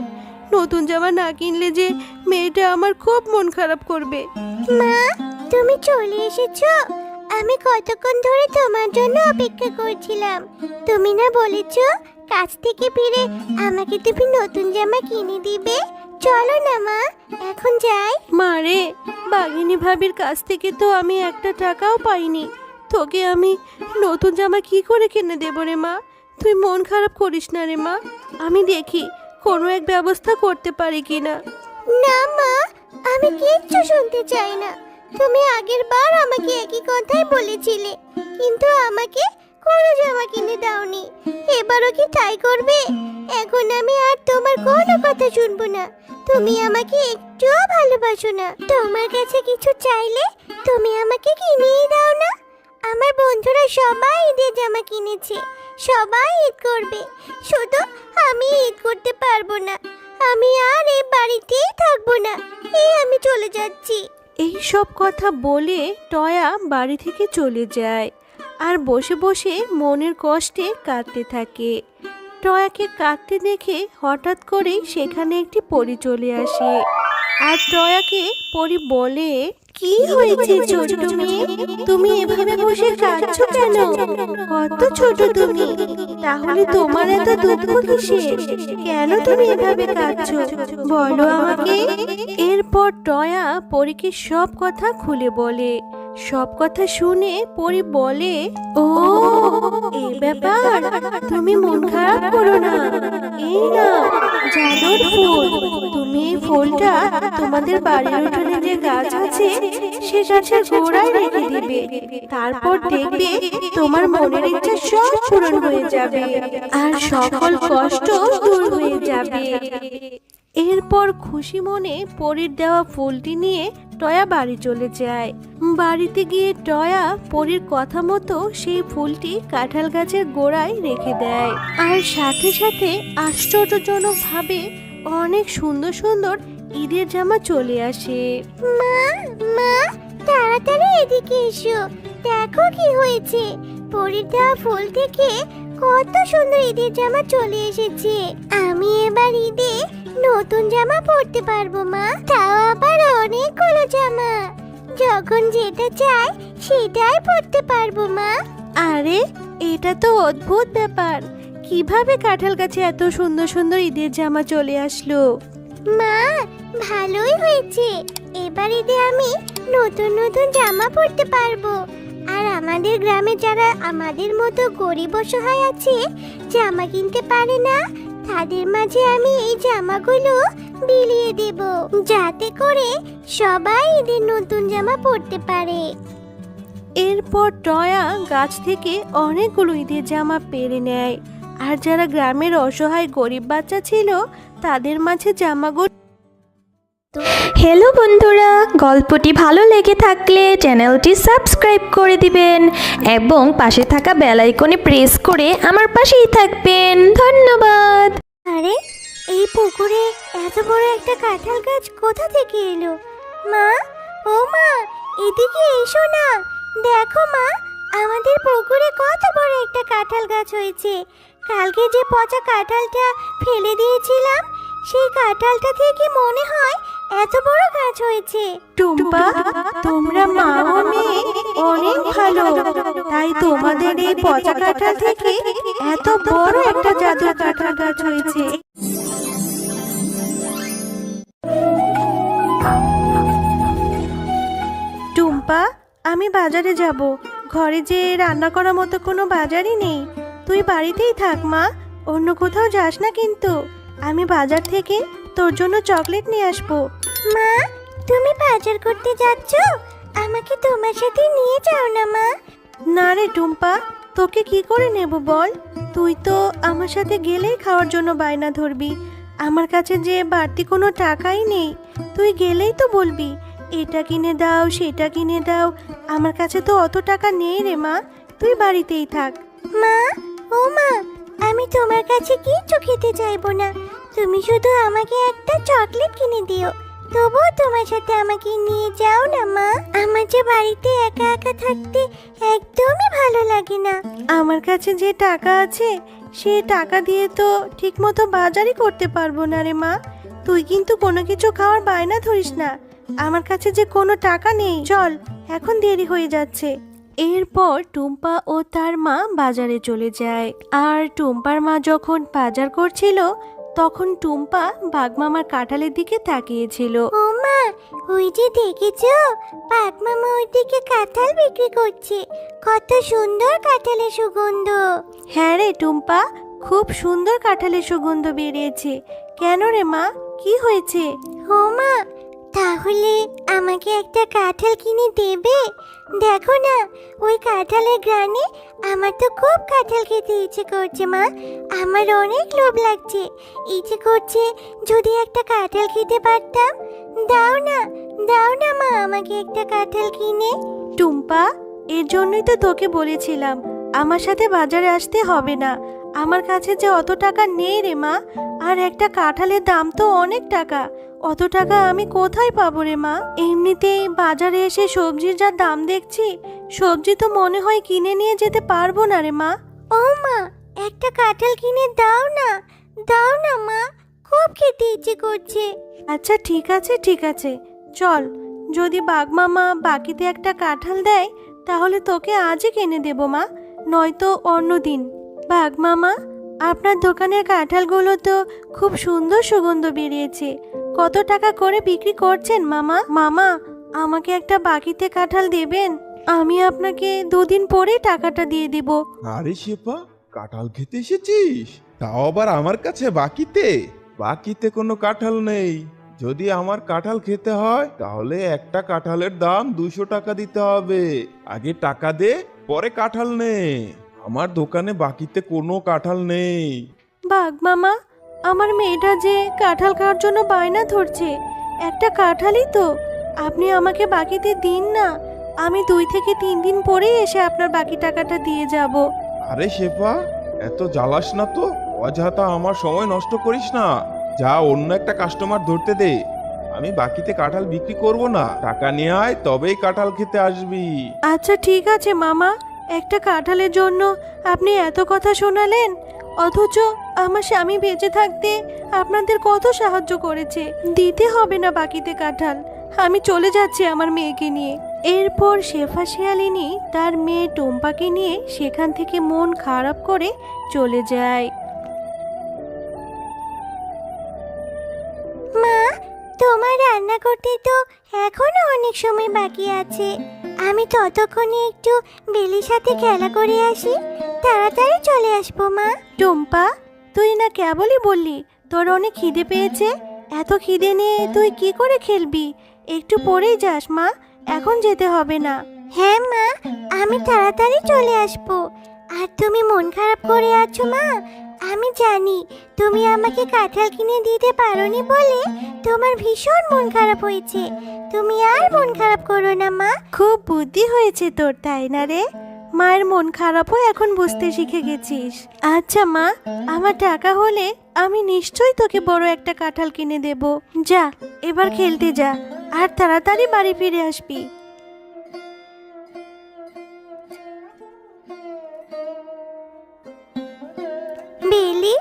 নতুন জামা না কিনলে যে মেয়েটা আমার খুব মন খারাপ করবে। মা, তুমি চলে এসেছো? আমি কতক্ষণ ধরে তোমার জন্য অপেক্ষা করছিলাম। তুমি না বলেছো কাজ থেকে ফিরে আমাকে তুমি নতুন জামা কিনে দিবে? চলো না মা, এখন যাই। মা রে, বাঘিনী ভাবির কাছ থেকে তো আমি একটা টাকাও পাইনি, তোকে আমি নতুন জামা কি করে কিনে দেবো রে মা? তুই মন খারাপ করিস না রে মা, আমি দেখি কোনো এক ব্যবস্থা করতে পারি কিনা। না মা, আমি কিচ্ছু শুনতে চাই না। তুমি আগের বার আমাকে একই কথাই বলেছিলে, কিন্তু আমাকে কোনো জামা কিনে দাওনি। এবারও কি তাই করবে? এখন আমি আর তোমার কোনো কথা শুনবো না। তুমি আমাকে একটুও ভালোবাসো না। তোমার কাছে কিছু চাইলে তুমি আমাকে কিনেই দাও না। আমার বন্ধুরা সবাই ঈদের জামা কিনেছে, সবাই ঈদ করবে, শুধু আমি ঈদ করতে পারবো না। আমি আর এই বাড়িতেই থাকবো না, আমি চলে যাচ্ছি। এই সব কথা বলে টয়া বাড়ি থেকে চলে যায়। আর বসে বসে মনের কষ্টে কাঁদতে থাকে। টয়াকে কাঁদতে দেখে হঠাৎ করেই সেখানে একটি পরী চলে আসে। আর টয়াকে পরী বলে, কি হয়েছে ছোট মেয়ে, তুমি এভাবে বসে কাঁদছো কেন? কত ছোট তুমি, তাহলে তোমার এত দুঃখ কিসের? কেন তুমি এভাবে কাঁদছো বলো আমাকে। এরপর টয়া পরীকে সব কথা খুলে বলে। সব কথা শুনে পরী বলে, ও এই ব্যাপার, তুমি মন খারাপ করো না, এই না জাদুর ফুল। তুমি এই ফুলটা তোমাদের বাড়ির উঠোনে যে গাছ আছে সে গাছের গোড়ায় রেখে দিবে, তারপর দেখবে তোমার মনের ইচ্ছা সব পূরণ হয়ে যাবে আর সকল কষ্ট দূর হয়ে যাবে। এরপর খুশি মনে পরীর দেওয়া ফুলটি নিয়ে টয়া বাড়ি চলে যায়। বাড়িতে গিয়ে টয়া পরীর কথা মতো সেই ফুলটি কাঁঠাল গাছের গোড়ায় রেখে দেয়। আর সাথে সাথে আশ্চর্যজনকভাবে অনেক সুন্দর সুন্দর ঈদের জামা চলে আসে। মা মা তাড়াতাড়ি এদিকে এসো, দেখো কি হয়েছে। পরীর দেওয়া ফুল থেকে কত সুন্দর ঈদের জামা চলে এসেছে। আমি এবার ঈদে নতুন জামা পরতে পারবো মা, তাও আবার অনেকগুলো জামা। যখন যেটা চাই সেটাই পরতে পারবো মা। আরে এটা তো অদ্ভুত ব্যাপার, কিভাবে কাঁঠাল গাছে এত সুন্দর সুন্দর ঈদের জামা চলে আসলো? মা ভালোই হয়েছে, এবার ঈদে আমি নতুন নতুন জামা পরতে পারবো। আর আমাদের গ্রামে যারা আমাদের মতো গরিব অসহায় আছে, জামা কিনতে পারে না, তাদের মাঝে আমি এই জামাগুলো বিলিয়ে দেব, যাতে করে সবাই ঈদের নতুন জামা পরতে পারে। এরপর টয়া গাছ থেকে অনেকগুলো ঈদের জামা পেরে নেয়। আর যারা গ্রামের অসহায় গরিব বাচ্চা ছিল তাদের মাঝে জামাগুলো। হ্যালো বন্ধুরা, গল্পটি ভালো লেগে থাকলে চ্যানেলটি সাবস্ক্রাইব করে দিবেন এবং পাশে থাকা বেল আইকনে প্রেস করে আমার পাশেই থাকবেন। ধন্যবাদ। আরে এই পুকুরে এত বড় একটা কাঁঠাল গাছ কোথা থেকে এলো? মা, ও মা, এদিকে এসো না। দেখো মা, আমাদের পুকুরে কত বড় একটা কাঁঠাল গাছ হয়েছে। কালকে যে পচা কাঁঠালটা ফেলে দিয়েছিলাম, সেই কাঁঠালটা থেকে মনে হয় এত বড় গাছ হয়েছে। টুম্পা, তোমরা মা ও মেয়ে অনেক ভালো, তাই তোমাদের এই পচা কাঁঠাল থেকে এত বড় একটা জাদুর কাঁঠাল গাছ হয়েছে। টুম্পা, আমি বাজারে যাব, ঘরে যে রান্না করার মতো কোনো বাজারই নেই। তুই বাড়িতেই থাক মা, অন্য কোথাও যাস না কিন্তু। আমি বাজার থেকে তোর জন্য চকলেট নিয়ে আসবো। মা, তুমি বাজার করতে যাচ্ছ? আমাকে তোমার সাথে নিয়ে যাও না মা। না রে টুম্পা, তোকে কি করে নেব বল? তুই তো আমার সাথে গেলেই খাওয়ার জন্য বায়না ধরবি। আমার কাছে যে বাড়তি কোনো টাকাই নেই। তুই গেলেই তো বলবি এটা কিনে দাও সেটা কিনে দাও। আমার কাছে তো অত টাকা নেই রে মা, তুই বাড়িতেই থাক। মা, ও মা, আমি তোমার কাছে কিচ্ছু খেতে চাইবো না, তুমি শুধু আমাকে একটা চকলেট কিনে দিও। তবুও তোমার সাথে আমাকে নিয়ে যাও না মা, আমার যে বাড়িতে একা একা থাকতে একদমই ভালো লাগে না। আমার কাছে যে টাকা আছে সে টাকা দিয়ে তো ঠিকমতো বাজারই করতে পারবো না রে মা। তুই কিন্তু কোনো কিছু খাওয়ার বায়না ধরিস না, আমার কাছে যে কোনো টাকা নেই। চল, এখন দেরি হয়ে যাচ্ছে। এরপর টুম্পা ও তার মা বাজারে চলে যায়। আর টুম্পার মা যখন বাজার করছিল তখন টুম্পা বাঘমামার কাঁঠালের দিকে তাকিয়েছিল। ও মা, ওই যে দেখেছো, বাঘ মামা ওই দিকে কাঁঠাল বিক্রি করছে। কত সুন্দর কাঁঠালের সুগন্ধ। হ্যাঁ রে টুম্পা, খুব সুন্দর কাঁঠালের সুগন্ধ বেরিয়েছে। কেন রে মা, কি হয়েছে? ও মা, তাহলে আমাকে একটা কাঁঠাল কিনে দেবে? দেখো না, ওই কাঁঠালের গ্রানে আমার তো খুব কাঁঠাল খেতে ইচ্ছে করছে মা। আমার অনেক লোভ লাগছে, ইচ্ছে করছে যদি একটা কাঁঠাল খেতে পারতাম। দাও না, দাও না মা আমাকে একটা কাঁঠাল কিনে। টুম্পা, এর জন্যই তো তোকে বলেছিলাম আমার সাথে বাজারে আসতে হবে না। আমার কাছে যে অত টাকা নেই রে মা, আর একটা কাঁঠালের দাম তো অনেক টাকা। অত টাকা আমি কোথায় পাবো রে মা? এমনিতেই বাজারে এসে সবজির যা দাম দেখছি, সবজি তো মনে হয় কিনে নিয়ে যেতে পারবো না রে মা। ও মা, একটা কাঁঠাল কিনে দাও না, দাও না মা, খুব খেতে ইচ্ছে করছে। আচ্ছা ঠিক আছে ঠিক আছে, চল। যদি বাঘ মামা বাকিতে একটা কাঁঠাল দেয় তাহলে তোকে আজই কিনে দেবো মা, নয়তো অন্য দিন। বাঘ মামা, আপনার দোকানের কাঁঠালগুলো তো খুব সুন্দর সুগন্ধ বেরিয়েছে। কত টাকা করে বিক্রি করছেন মামা? মামা, আমাকে একটা বাকিতে কাঁঠাল দেবেন? আমি আপনাকে 2 দিন পরে টাকাটা দিয়ে দিব। আরে শেফা, কাঁঠাল খেতে এসেছিস? তাও আবার আমার কাছে বাকিতে? বাকিতে কোনো কাঁঠাল নেই। যদি আমার কাঁঠাল খেতে হয় তাহলে একটা কাঁঠালের দাম 200 টাকা দিতে হবে। আগে টাকা দে, পরে কাঁঠাল নে। আমার দোকানে বাকিতে কোনো কাঁঠাল নেই। বাঘ মামা, আমার মেয়েটা যে কাঁঠাল খাওয়ার জন্য বায়না ধরছে, একটা কাঁঠালই তো। আপনি আমাকে বাকিতে দিন না, আমি 2 থেকে 3 দিন পরেই এসে আপনার বাকি টাকাটা দিয়ে যাব। আরে শেফা, এত জ্বালাস না তো, অযথা আমার সময় নষ্ট করিস না। যা, অন্য একটা কাস্টমার ধরতে দে। আমি বাকিতে কাঁঠাল বিক্রি করব না, টাকা নিয়ে আয়, তবেই কাঁঠাল খেতে আসবি। আচ্ছা ঠিক আছে মামা, একটা কাঁঠালের জন্য আপনি এত কথা শোনালেন, অথচ আমার স্বামী বেঁচে থাকতে আপনাদের কত সাহায্য করেছে। দিতে হবে না বাকিতে কাঁঠাল, আমি চলে যাচ্ছি আমার মেয়েকে নিয়ে। এরপর শেফা শিয়ালিনী তার মেয়ে টুম্পাকে নিয়ে সেখান থেকে মন খারাপ করে চলে যায়। মা, তোমার রান্না করতে তো এখনো অনেক সময় বাকি আছে। আমি ততক্ষণে একটু বেলির সাথে খেলা করে আসি, তাড়াতাড়ি চলে আসবো মা। টুম্পা, তুই না কেবলই বললি তোর অনেক খিদে পেয়েছে। এত খিদে নিয়ে তুই কি করে খেলবি? একটু পরেই যাস মা, এখন যেতে হবে না। হ্যাঁ মা, আমি তাড়াতাড়ি চলে আসবো। আর তুমি মন খারাপ করে আছো মা, আমি জানি তুমি আমাকে কাঁঠাল কিনে দিতে পারোনি বলে তোমার ভীষণ মন খারাপ হয়েছে। তুমি আর মন খারাপ করো না মা। খুব বুদ্ধি হয়েছে তোর, তাই না রে? মায়ের মন খারাপও এখন বুঝতে শিখে গেছিস। আচ্ছা মা, আমার টাকা হলে আমি নিশ্চয়ই তোকে বড় একটা কাঁঠাল কিনে দেব। যা, এবার খেলতে যা, আর তাড়াতাড়ি বাড়ি ফিরে আসবি। বেলি,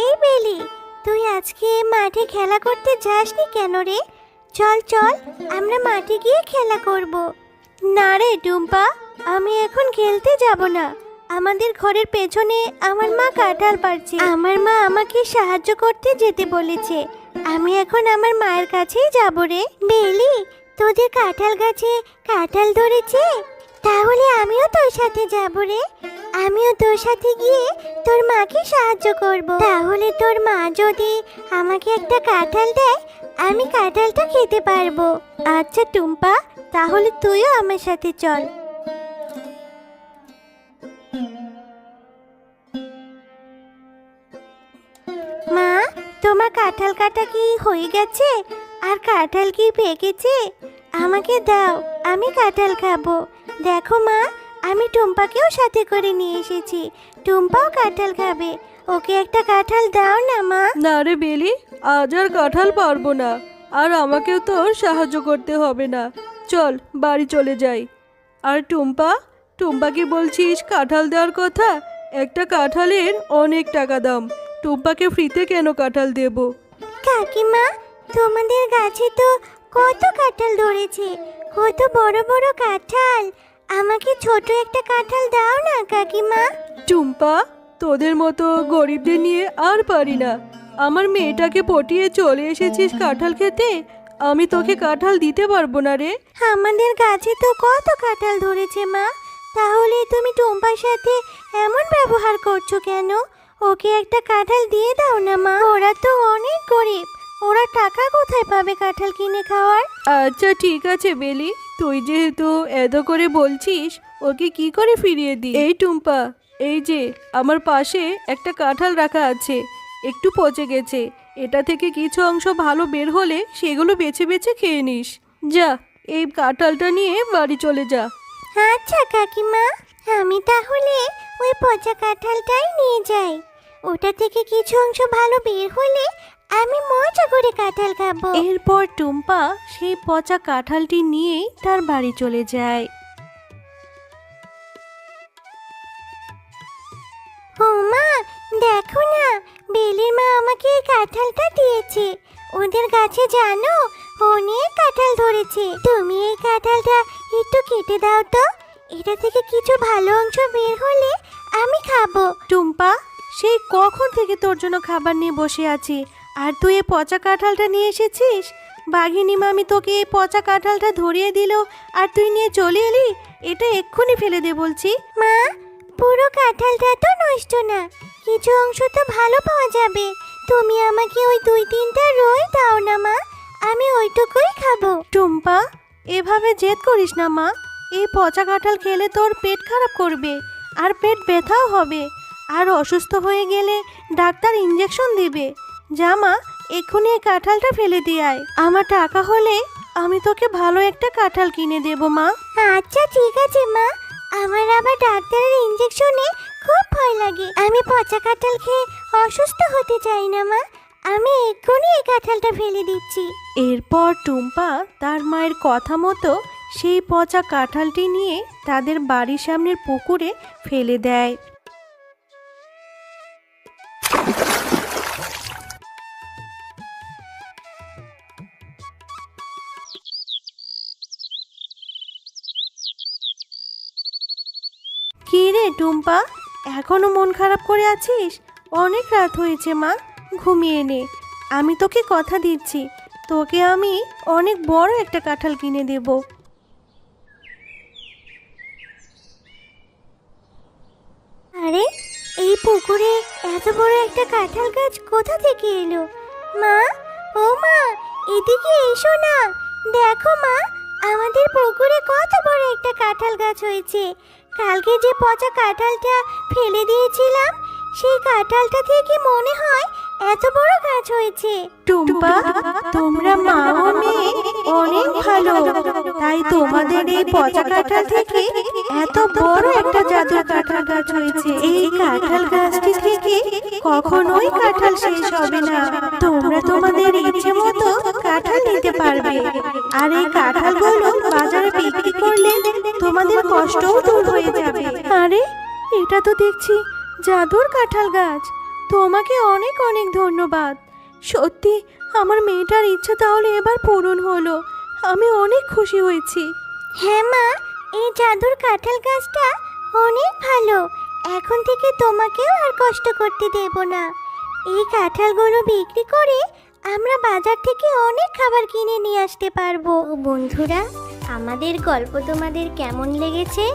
এই বেলি, তুই আজকে মাঠে খেলা করতে যাসনি কেন রে? চল চল, আমরা মাঠে গিয়ে খেলা করব। না রে টুম্পা, আমি এখন খেলতে যাব না। আমাদের ঘরের পেছনে আমার মা কাঁঠাল পাড়ছে। আমার মা আমাকে সাহায্য করতে যেতে বলেছে। আমি এখন আমার মায়ের কাছেই যাব রে। বেলি, তোদের কাঁঠাল গাছে কাঁঠাল ধরেছে? তাহলে আমিও তোর সাথে যাব রে। আমিও তোর সাথে গিয়ে তোর মাকে সাহায্য করব। তাহলে তোর মা যদি আমাকে একটা কাঁঠাল দেয়, আমি কাঁঠালটা খেতে পারবো। আচ্ছা টুম্পা, তাহলে তুইও আমার সাথে চল। মা, তোমার কাঁঠাল কাটা কি হয়ে গেছে? আর কাঁঠাল কি পেকেছে? আমাকে দাও, আমি কাঁঠাল খাবো। দেখো মা, আমি টুম্পাকেও সাথে করে নিয়ে এসেছি। টুম্পাও কাঁঠাল খাবে। ওকে একটা কাঁঠাল দাও না মা। না রে বেলি, আজ আর কাঁঠাল পারবো না, আর আমাকেও তোর সাহায্য করতে হবে না। চল বাড়ি চলে যাই। আর টুম্পাকে বলছিস কাঁঠাল দেওয়ার কথা? একটা কাঁঠালের অনেক টাকা দাম, টুম্পাকে ফ্রিতে কেন কাঁঠাল দেব? কাকিমা, তোমাদের গাছে তো কত কাঁঠাল ধরেছে, কত বড় বড় কাঁঠাল। আমাকে ছোট একটা কাঁঠাল দাও না কাকিমা। টুম্পা, তোদের মতো গরিবদের নিয়ে আর পারি না। আমার মেয়েটাকে পটিয়ে চলে এসেছিস কাঁঠাল খেতে, আমি তোকে কাঁঠাল দিতে পারবো না রে। আমাদের গাছে তো কত কাঁঠাল ধরেছে মা, তাহলে তুমি টুম্পার সাথে এমন ব্যবহার করছো কেন? ওকে একটা কাঁঠাল দিয়ে দাও না মা। ওরা তো অনেক গরিব, ওরা টাকা কোথায় পাবে কাঁঠাল কিনে খাওয়ার? আচ্ছা ঠিক আছে বেলি, তুই যেহেতু এত করে বলছিস, ওকে কি করে ফিরিয়ে দিই? এই টুম্পা, এই যে আমার পাশে একটা কাঁঠাল রাখা আছে, একটু পচে গেছে। এটা থেকে কিছু অংশ ভালো বের হলে সেগুলো বেছে বেছে খেয়ে নিস। যা, এই কাঁঠালটা নিয়ে বাড়ি চলে যা। আচ্ছা কাকিমা, আমি তাহলে ওই পচা কাঁঠালটাই নিয়ে যাই। ওটা থেকে কিছু অংশ ভালো বের হলে আমি মজা করে কাঁঠাল খাবো। এরপর টুম্পা সেই পচা কাঁঠালটি নিয়েই তার বাড়ি চলে যায়। ও মা, দেখো না, বেলির মা আমাকে এই কাঁঠালটা দিয়েছে। ওদের গাছে জানো অনেক কাঁঠাল ধরেছে। তুমি এই কাঁঠালটা একটু কেটে দাও তো, এটা থেকে কিছু ভালো অংশ বের হলে আমি খাবো। টুম্পা, সেই কখন থেকে তোর জন্য খাবার নিয়ে বসে আছি, আর তুই এই পচা কাঁঠালটা নিয়ে এসেছিস? বাঘিনী মামি তোকে এই পচা কাঁঠালটা ধরিয়ে দিল আর তুই নিয়ে চলে এলি? এটা এক্ষুনি ফেলে দে বলছি। মা, পুরো কাঁঠালটা তো নষ্ট না, কিছু অংশ তো ভালো পাওয়া যাবে। তুমি আমাকে ওই 2-3টা রোল দাও না মা, আমি ওইটুকুই খাবো। টুম্পা, এভাবে জেদ করিস না মা। এই পচা কাঁঠাল খেলে তোর পেট খারাপ করবে, আর পেট ব্যথাও হবে, আর অসুস্থ হয়ে গেলে ডাক্তার ইঞ্জেকশন দিবে। যা মা, এক্ষুনি এই কাঁঠালটা ফেলে দিয়ে আয়। আমার টাকা হলে আমি তোকে ভালো একটা কাঁঠাল কিনে দেবো মা। আচ্ছা ঠিক আছে মা, আমার আবার ডাক্তারের ইঞ্জেকশনে খুব ভয় লাগে। আমি পচা কাঁঠাল খেয়ে অসুস্থ হতে চাই না মা, আমি এক্ষুনি এই কাঁঠালটা ফেলে দিচ্ছি। এরপর টুম্পা তার মায়ের কথা মতো সেই পচা কাঁঠালটি নিয়ে তাদের বাড়ির সামনের পুকুরে ফেলে দেয়। কি রে টুম্পা, এখনো মন খারাপ করে আছিস? অনেক রাত হয়েছে মা, ঘুমিয়ে নে। আমি তোকে কথা দিচ্ছি, তোকে আমি অনেক বড় একটা কাঁঠাল কিনে দেব। আরে, এই পুকুরে এত বড় একটা কাঁঠাল গাছ কোথা থেকে এলো? মা, ও মা, এদিকে এসো না। দেখো মা, আমাদের পুকুরে কত বড় একটা কাঁঠাল গাছ হয়েছে। কালকে যে পচা কাঁঠালটা ফেলে দিয়েছিলাম, সেই কাঁঠালটা থেকে মনে হয় এত বড় গাছ হয়েছে। টুম্পা, তোমরা মা ও মেয়ে অনেক ভালো, তাই তোমাদের এই পচা কাঁঠাল থেকে এত বড় একটা জাদুর কাঁঠাল গাছ হয়েছে। এই কাঁঠাল গাছটি থেকে কখনোই কাঁঠাল শেষ হবে না। তোমরা তোমাদের ইচ্ছে মতো কাঁঠাল নিতে পারবে, আর এই কাঁঠালগুলো বাজারে বিক্রি করলে তোমাদের কষ্টও দূর হয়ে যাবে। আরে, এটা তো দেখছি জাদুর কাঁঠাল গাছ। তোমাকে অনেক অনেক ধন্যবাদ। সত্যি আমার মেয়েটার ইচ্ছা তাহলে এবার পূরণ হলো। আমি অনেক খুশি হয়েছি। হ্যাঁ মা, এই জাদুর কাঁঠাল গাছটা অনেক ভালো। এখন থেকে তোমাকেও আর কষ্ট করতে দেব না। এই কাঁঠালগুলো বিক্রি করে আমরা বাজার থেকে অনেক খাবার কিনে নিয়ে আসতে পারবো। বন্ধুরা, আমাদের গল্প তোমাদের কেমন লেগেছে?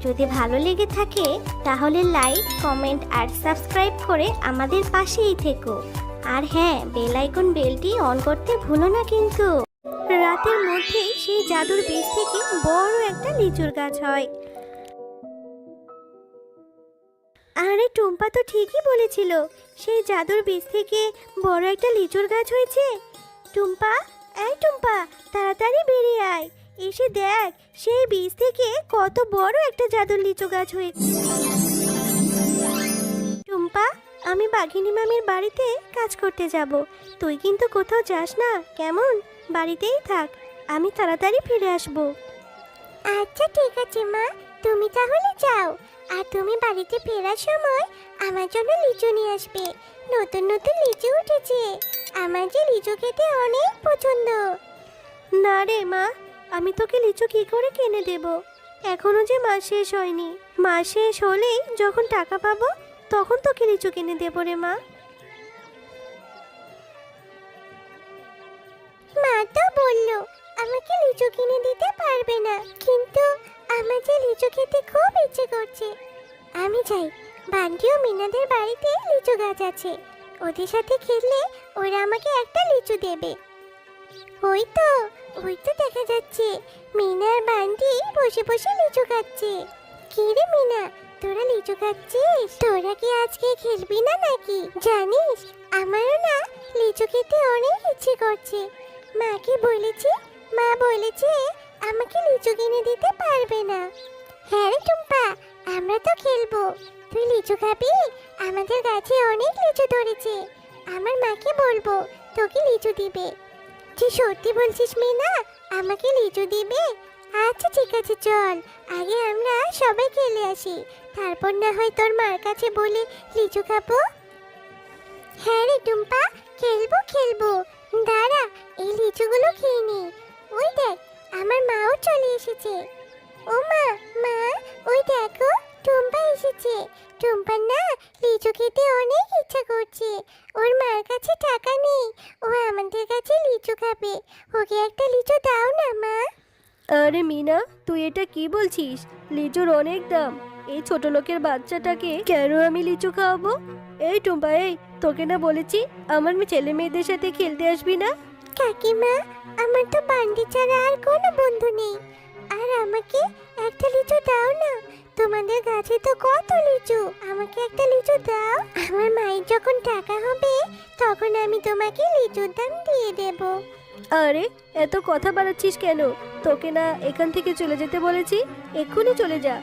যদি ভালো লেগে থাকে তাহলে লাইক, কমেন্ট আর সাবস্ক্রাইব করে আমাদের পাশেই থেকো। আর হ্যাঁ, বেল আইকন বেলটি অন করতে ভুলো না কিন্তু। রাতের মধ্যেই সেই জাদুর বীজ থেকে বড় একটা লিচুর গাছ হয়। আরে টুম্পা তো ঠিকই বলেছিল, সেই জাদুর বীজ থেকে বড় একটা লিচুর গাছ হয়েছে। টুম্পা, এই টুম্পা, তাড়াতাড়ি বেরিয়ে আয়, এসে দেখ সেই বীজ থেকে কত বড় একটা জাদুর লিচু গাছ হয়েছে। টুম্পা, আমি বাঘিনী মামির বাড়িতে কাজ করতে যাব, তুই কিন্তু কোথাও যাস না কেমন? বাড়িতেই থাক, আমি তাড়াতাড়ি ফিরে আসবো। আচ্ছা ঠিক আছে মা, তুমি তাহলে যাও। আর তুমি বাড়িতে ফেরার সময় আমার জন্য লিচু নিয়ে আসবে। নতুন নতুন লিচু উঠেছে, আমার যে লিচু খেতে অনেক পছন্দ। না রে মা, আমি তোকে লিচু কি করে কিনে দেব? এখনো যে মাস শেষ হয়নি। মাস শেষ হলেই যখন টাকা পাবো তখন তোকে লিচু কিনে দেবো রে মা। মা তো বললো আমাকে লিচু কিনে দিতে পারবে না, কিন্তু আমার যে লিচু খেতে খুব ইচ্ছে করছে। আমি যাই, বান্টি ও মিনাদের বাড়িতে লিচু গাছ আছে, ওদের সাথে খেললে ওরা আমাকে একটা লিচু দেবে। ওই তো দেখা যাচ্ছে মিনা আর বান্টি বসে বসে লিচু খাচ্ছে। কি রে মিনা, তোরা লিচু খাচ্ছিস? তোরা কি আজকে খেলবি না নাকি? জানিস, আমারও না লিচু খেতে অনেক ইচ্ছে করছে। মাকে বলেছি, মা বলেছে আমাকে লিচু কিনে দিতে পারবে না। হ্যাঁ রে টুম্পা, আমরা তো খেলবো। তুই লিচু খাবি? আমাদের গাছে অনেক লিচু ধরেছে, আমার মাকে বলবো তোকে লিচু দিবে। তুই সত্যি বলছিস মিনা, আমাকে লিচু দিবে? আচ্ছা ঠিক আছে, চল আগে আমরা সবাই খেলে আসি, তারপর না হয় তোর মার কাছে বলে লিচু খাবো। হ্যাঁ রে টুম্পা, খেলবো খেলবো, দাঁড়া এই লিচুগুলো খেয়ে নি। ওই দেখ আমার মাও চলে এসেছে। ও মা, মা ওই দেখো টুম্পা এসেছে। টুম্পার না লিচু খেতে অনেক ইচ্ছা করছে, ওর মার কাছে টাকা নেই, ও আমাদের কাছে লিচু খাবে, ওকে একটা লিচু দাও না মা। আরে মিনা, তুই এটা কি বলছিস? লিচুর অনেক দাম, এই ছোট লোকের বাচ্চাটাকে কেন আমি লিচু খাওয়াবো? এই টুম্পা, এই তোকে না বলেছি আমার ছেলে মেয়েদের সাথে খেলতে আসবি না? কাকিমা, আমার তো বান্ডি ছাড়া আর কোনো বন্ধু নেই, আর আমাকে একটা লিচু দাও না, তোমাদের গাছে তো কত লিচু, আমাকে একটা লিচু দাও। আমার মায়ের যখন টাকা হবে তখন আমি তোমাকে লিচুর দাম দিয়ে দেব। আরে এত কথা বাড়াচ্ছিস কেন? তোকে না এখান থেকে চলে যেতে বলেছি, এক্ষুনি চলে যা।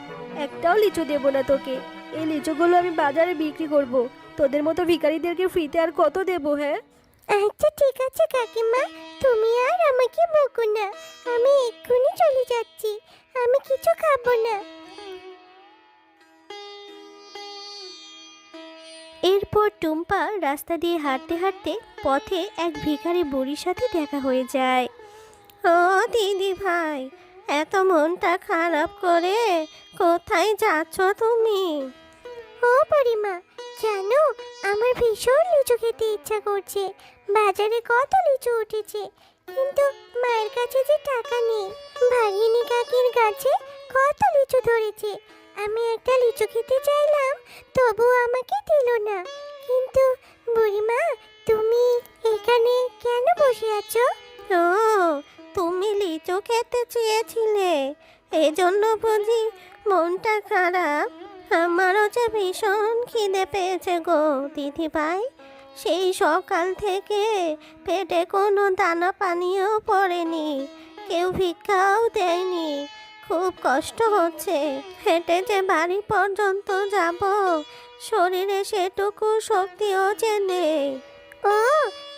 একটাও লিচু দেবো না তোকে, এই লিচুগুলো আমি বাজারে বিক্রি করব। তোদের মতো ভিখারিদেরকে ফ্রিতে আর কত দেবো? হ্যাঁ আচ্ছা ঠিক আছে কাকিমা, তুমি আর আমাকে বকো না, আমি এক্ষুনি চলে যাচ্ছি, আমি কিছু খাবো না। এরপর টুম্পা রাস্তা দিয়ে হাঁটতে হাঁটতে পথে এক ভিখারি বুড়ির সাথে দেখা হয়ে যায়। ও দিদি ভাই, এত মনটা খারাপ করে কোথায় যাচ্ছ তুমি? ও পরিমা, জানো আমার ভীষণ লিচু খেতে ইচ্ছা করছে, বাজারে কত লিচু উঠেছে, কিন্তু মায়ের কাছে যে টাকা নেই। ভাগিনী কাকির গাছে কত লিচু ধরেছে, আমি একটা লিচু খেতে চাইলাম তবু আমাকে দিল না। কিন্তু বুড়িমা, তুমি এখানে কেন বসে আছো? ও, তুমি লিচু খেতে চেয়েছিলে, এজন্য বুঝি মনটা খারাপ? আমারও যে ভীষণ খিদে পেয়েছে গো দিদি ভাই, সেই সকাল থেকে পেটে কোনো দানা পানিও পড়েনি, কেউ ভিক্ষাও দেয়নি, খুব কষ্ট হচ্ছে, হেঁটে যে বাড়ি পর্যন্ত যাব শরীরে সেটুকু শক্তিও যে নেই। ও,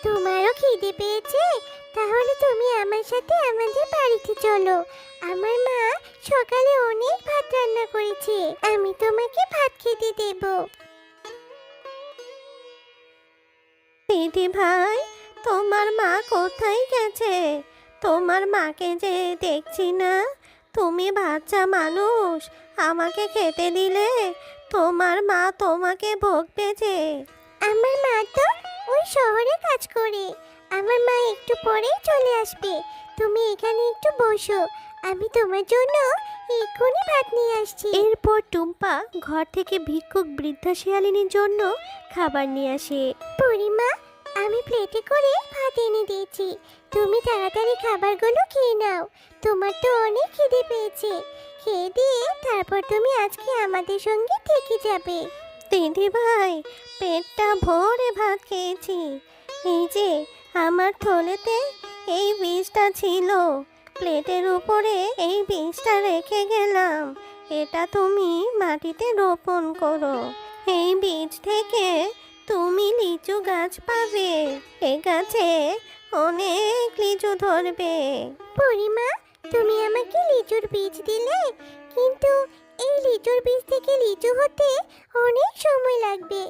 তোমারও খিদে পেয়েছে? তাহলে তুমি আমার সাথে আমাদের বাড়িতে চলো, আমার মা সকালে অনেক ভাত রান্না করেছে, আমি তোমাকে ভাত খেতে দেব। দিদি ভাই, তোমার মা কোথায় গেছে? তোমার মাকে যে দেখছি না। তুমি বাচ্চা মানুষ, আমাকে খেতে দিলে তোমার মা তোমাকে বকবে যে। আমার মা তো ওই শহরে কাজ করে, আমার মা একটু পরেই চলে আসবে, তুমি এখানে একটু বসো, আমি তোমার জন্য এক্ষুনি ভাত নিয়ে আসছি। এরপর টুম্পা ঘর থেকে ভিক্ষুক বৃদ্ধা শিয়ালিনীর জন্য খাবার নিয়ে আসে। পরিমা, আমি প্লেটে করে ভাত এনে দিয়েছি, তুমি তাড়াতাড়ি খাবারগুলো খেয়ে নাও, তোমার তো অনেক খিদে পেয়েছে, খেয়ে দিয়ে তারপর তুমি আজকে আমাদের সঙ্গে থেকে যাবে। দিদি ভাই, পেটটা ভরে ভাত খেয়েছি, এই যে আমার থলেতে এই বীজটা ছিল, প্লেটের উপরে এই বীজটা রেখে গেলাম, এটা তুমি মাটিতে রোপণ করো, এই বীজ থেকে তুমি লিচু গাছ পাবে, এ গাছে অনেক লিচু ধরবে। পরিমা, তুমি আমাকে লিচুর বীজ দিলে, কিন্তু এই লিচুর বীজ থেকে লিচু হতে অনেক সময় লাগবে,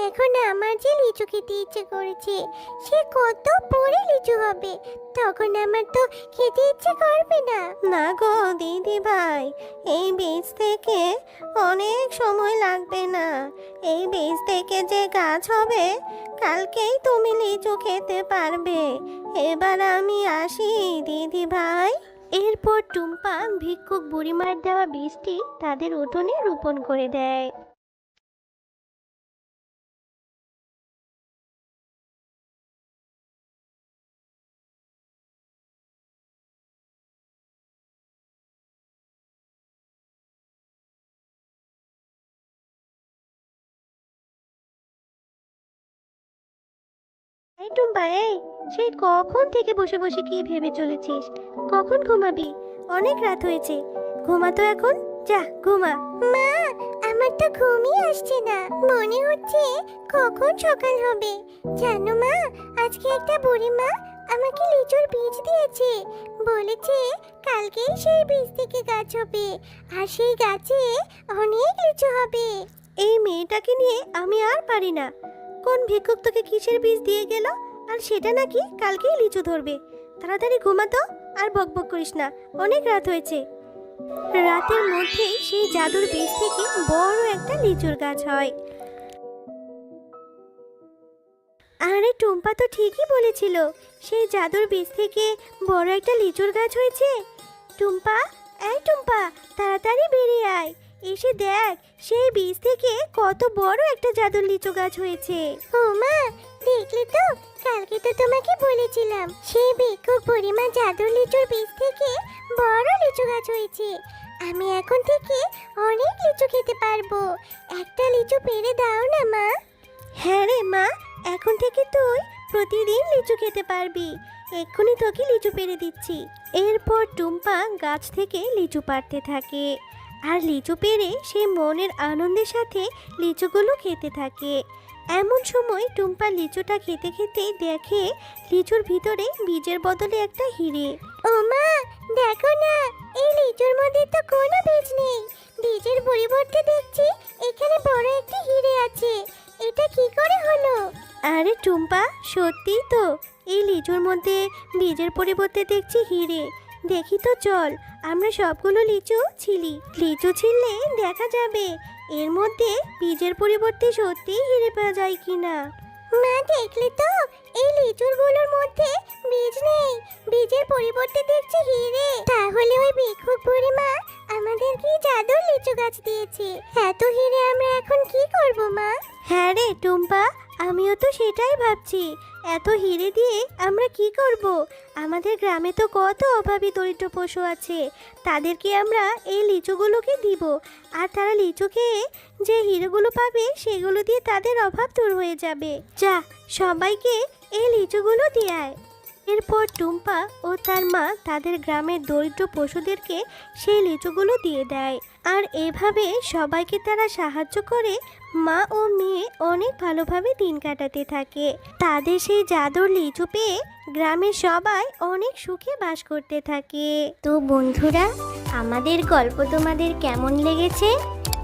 এখন আমার যে লিচু খেতে ইচ্ছে করেছে সে কত পরে লিচু হবে, তখন আমার তো খেতে ইচ্ছে করবে না। না গো দিদি ভাই, এই বীজ থেকে অনেক সময় লাগবে না, এই বীজ থেকে যে গাছ হবে কালকেই তুমি লিচু খেতে পারবে, এবার আমি আসি দিদি ভাই। এরপর টুম্পা ভিক্ষুক বুড়িমার দেওয়া বীজটি তাদের উঠোনে রোপণ করে দেয়। এই টুম্পা, এই সেই কখন থেকে বসে বসে কি ভেবে চলেছিস? কখন ঘুমাবি? অনেক রাত হয়েছে, ঘুমাতো এখন, যা ঘুমা। মা, আমার তো ঘুমই আসছে না, মনে হচ্ছে কখন সকাল হবে। জানো মা, আজকে একটা বুড়িমা আমাকে লিচুর বীজ দিয়েছে। বলেছে কালকেই সেই বীজ থেকে গাছ হবে, আর সেই গাছে অনেক লিচু হবে। এই মেয়েটাকে নিয়ে আমি আর পারি না। কোন ভিক্ষুক তোকে কিসের বীজ দিয়ে গেল, আর সেটা নাকি কালকেই লিচু ধরবে? তাড়াতাড়ি ঘুমাতো, আর বকবক করিস না, অনেক রাত হয়েছে। রাতের মধ্যেই সেই জাদুর বীজ থেকে বড় একটা লিচুর গাছ হয়। আরে টুম্পা তো ঠিকই বলেছিল, সেই জাদুর বীজ থেকে বড় একটা লিচুর গাছ হয়েছে। টুম্পা, এই টুম্পা, তাড়াতাড়ি বেরিয়ে আয়, এসে দেখ সেই বীজ থেকে কত বড় একটা জাদুর লিচু গাছ হয়েছে। ও মা, দেখলে তো, কালকে তো তোমাকে বলেছিলাম সেই ভিক্ষুক বুড়িমা জাদুর লিচুর বীজ থেকে বড় লিচু গাছ হয়েছে। আমি এখন থেকে অনেক লিচু খেতে পারবো। একটা লিচু পেড়ে দাও না মা। হ্যাঁ রে মা, এখন থেকে তুই প্রতিদিন লিচু খেতে পারবি। এক্ষুনি তোকে লিচু পেড়ে দিচ্ছি। এরপর টুম্পা গাছ থেকে লিচু পাড়তে থাকে, আর লিচু পেড়ে সে মনের আনন্দের সাথে লিচুগুলো খেতে থাকে। এমন সময় টুম্পা লিচুটা খেতে খেতে দেখে লিচুর ভিতরে বীজের বদলে একটা হিরে। ও মা, দেখো না, এই লিচুর মধ্যে তো কোনো বীজ নেই। বীজের পরিবর্তে দেখছি এখানে বড় একটা হিরে আছে। এটা কি করে হলো? আরে টুম্পা, সত্যিই তো, এই লিচুর মধ্যে বীজের পরিবর্তে দেখছি হিরে। দেখি তো, চল আমরা সবগুলো লিচু ছিললে দেখা যাবে এর মধ্যে বীজের পরিবর্তে সত্যিই হিরে পাওয়া যায় কিনা। মা, দেখলে তো, এই লিচুরগুলোর মধ্যে বীজ নেই, বীজের পরিবর্তে দেখছি হিরে। তাহলে ওই ভিক্ষুক বুড়িমা আমাদের কি জাদুর লিচু গাছ দিয়েছে? এত হিরে আমরা এখন কি করব মা? হ্যাঁ রে টুম্পা, আমিও তো সেটাই ভাবছি। এত হিরে দিয়ে আমরা কি করব? আমাদের গ্রামে তো কত অভাবী দরিদ্র পশু আছে, তাদেরকে আমরা এই লিচুগুলোকে দিব, আর তারা লিচু খেয়ে যে হিরেগুলো পাবে সেগুলো দিয়ে তাদের অভাব দূর হয়ে যাবে। যা, সবাইকে এই লিচুগুলো দিয়ে আয়। এরপর টুম্পা ও তার মা তাদের গ্রামের দরিদ্র পশুদেরকে সেই লিচুগুলো দিয়ে দেয়, আর এভাবে সবাইকে তারা সাহায্য করে মা ও মেয়ে অনেক ভালোভাবে দিন কাটাতে থাকে। তাদের সেই জাদুর লিচু পেয়ে গ্রামের সবাই অনেক সুখে বাস করতে থাকে। তো বন্ধুরা, আমাদের গল্প তোমাদের কেমন লেগেছে?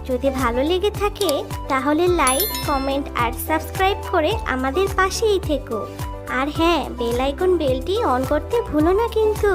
যদি ভালো লেগে থাকে তাহলে লাইক, কমেন্ট আর সাবস্ক্রাইব করে আমাদের পাশেই থেকো। আর হ্যাঁ, বেল আইকন বেলটি অন করতে ভুলো না কিন্তু।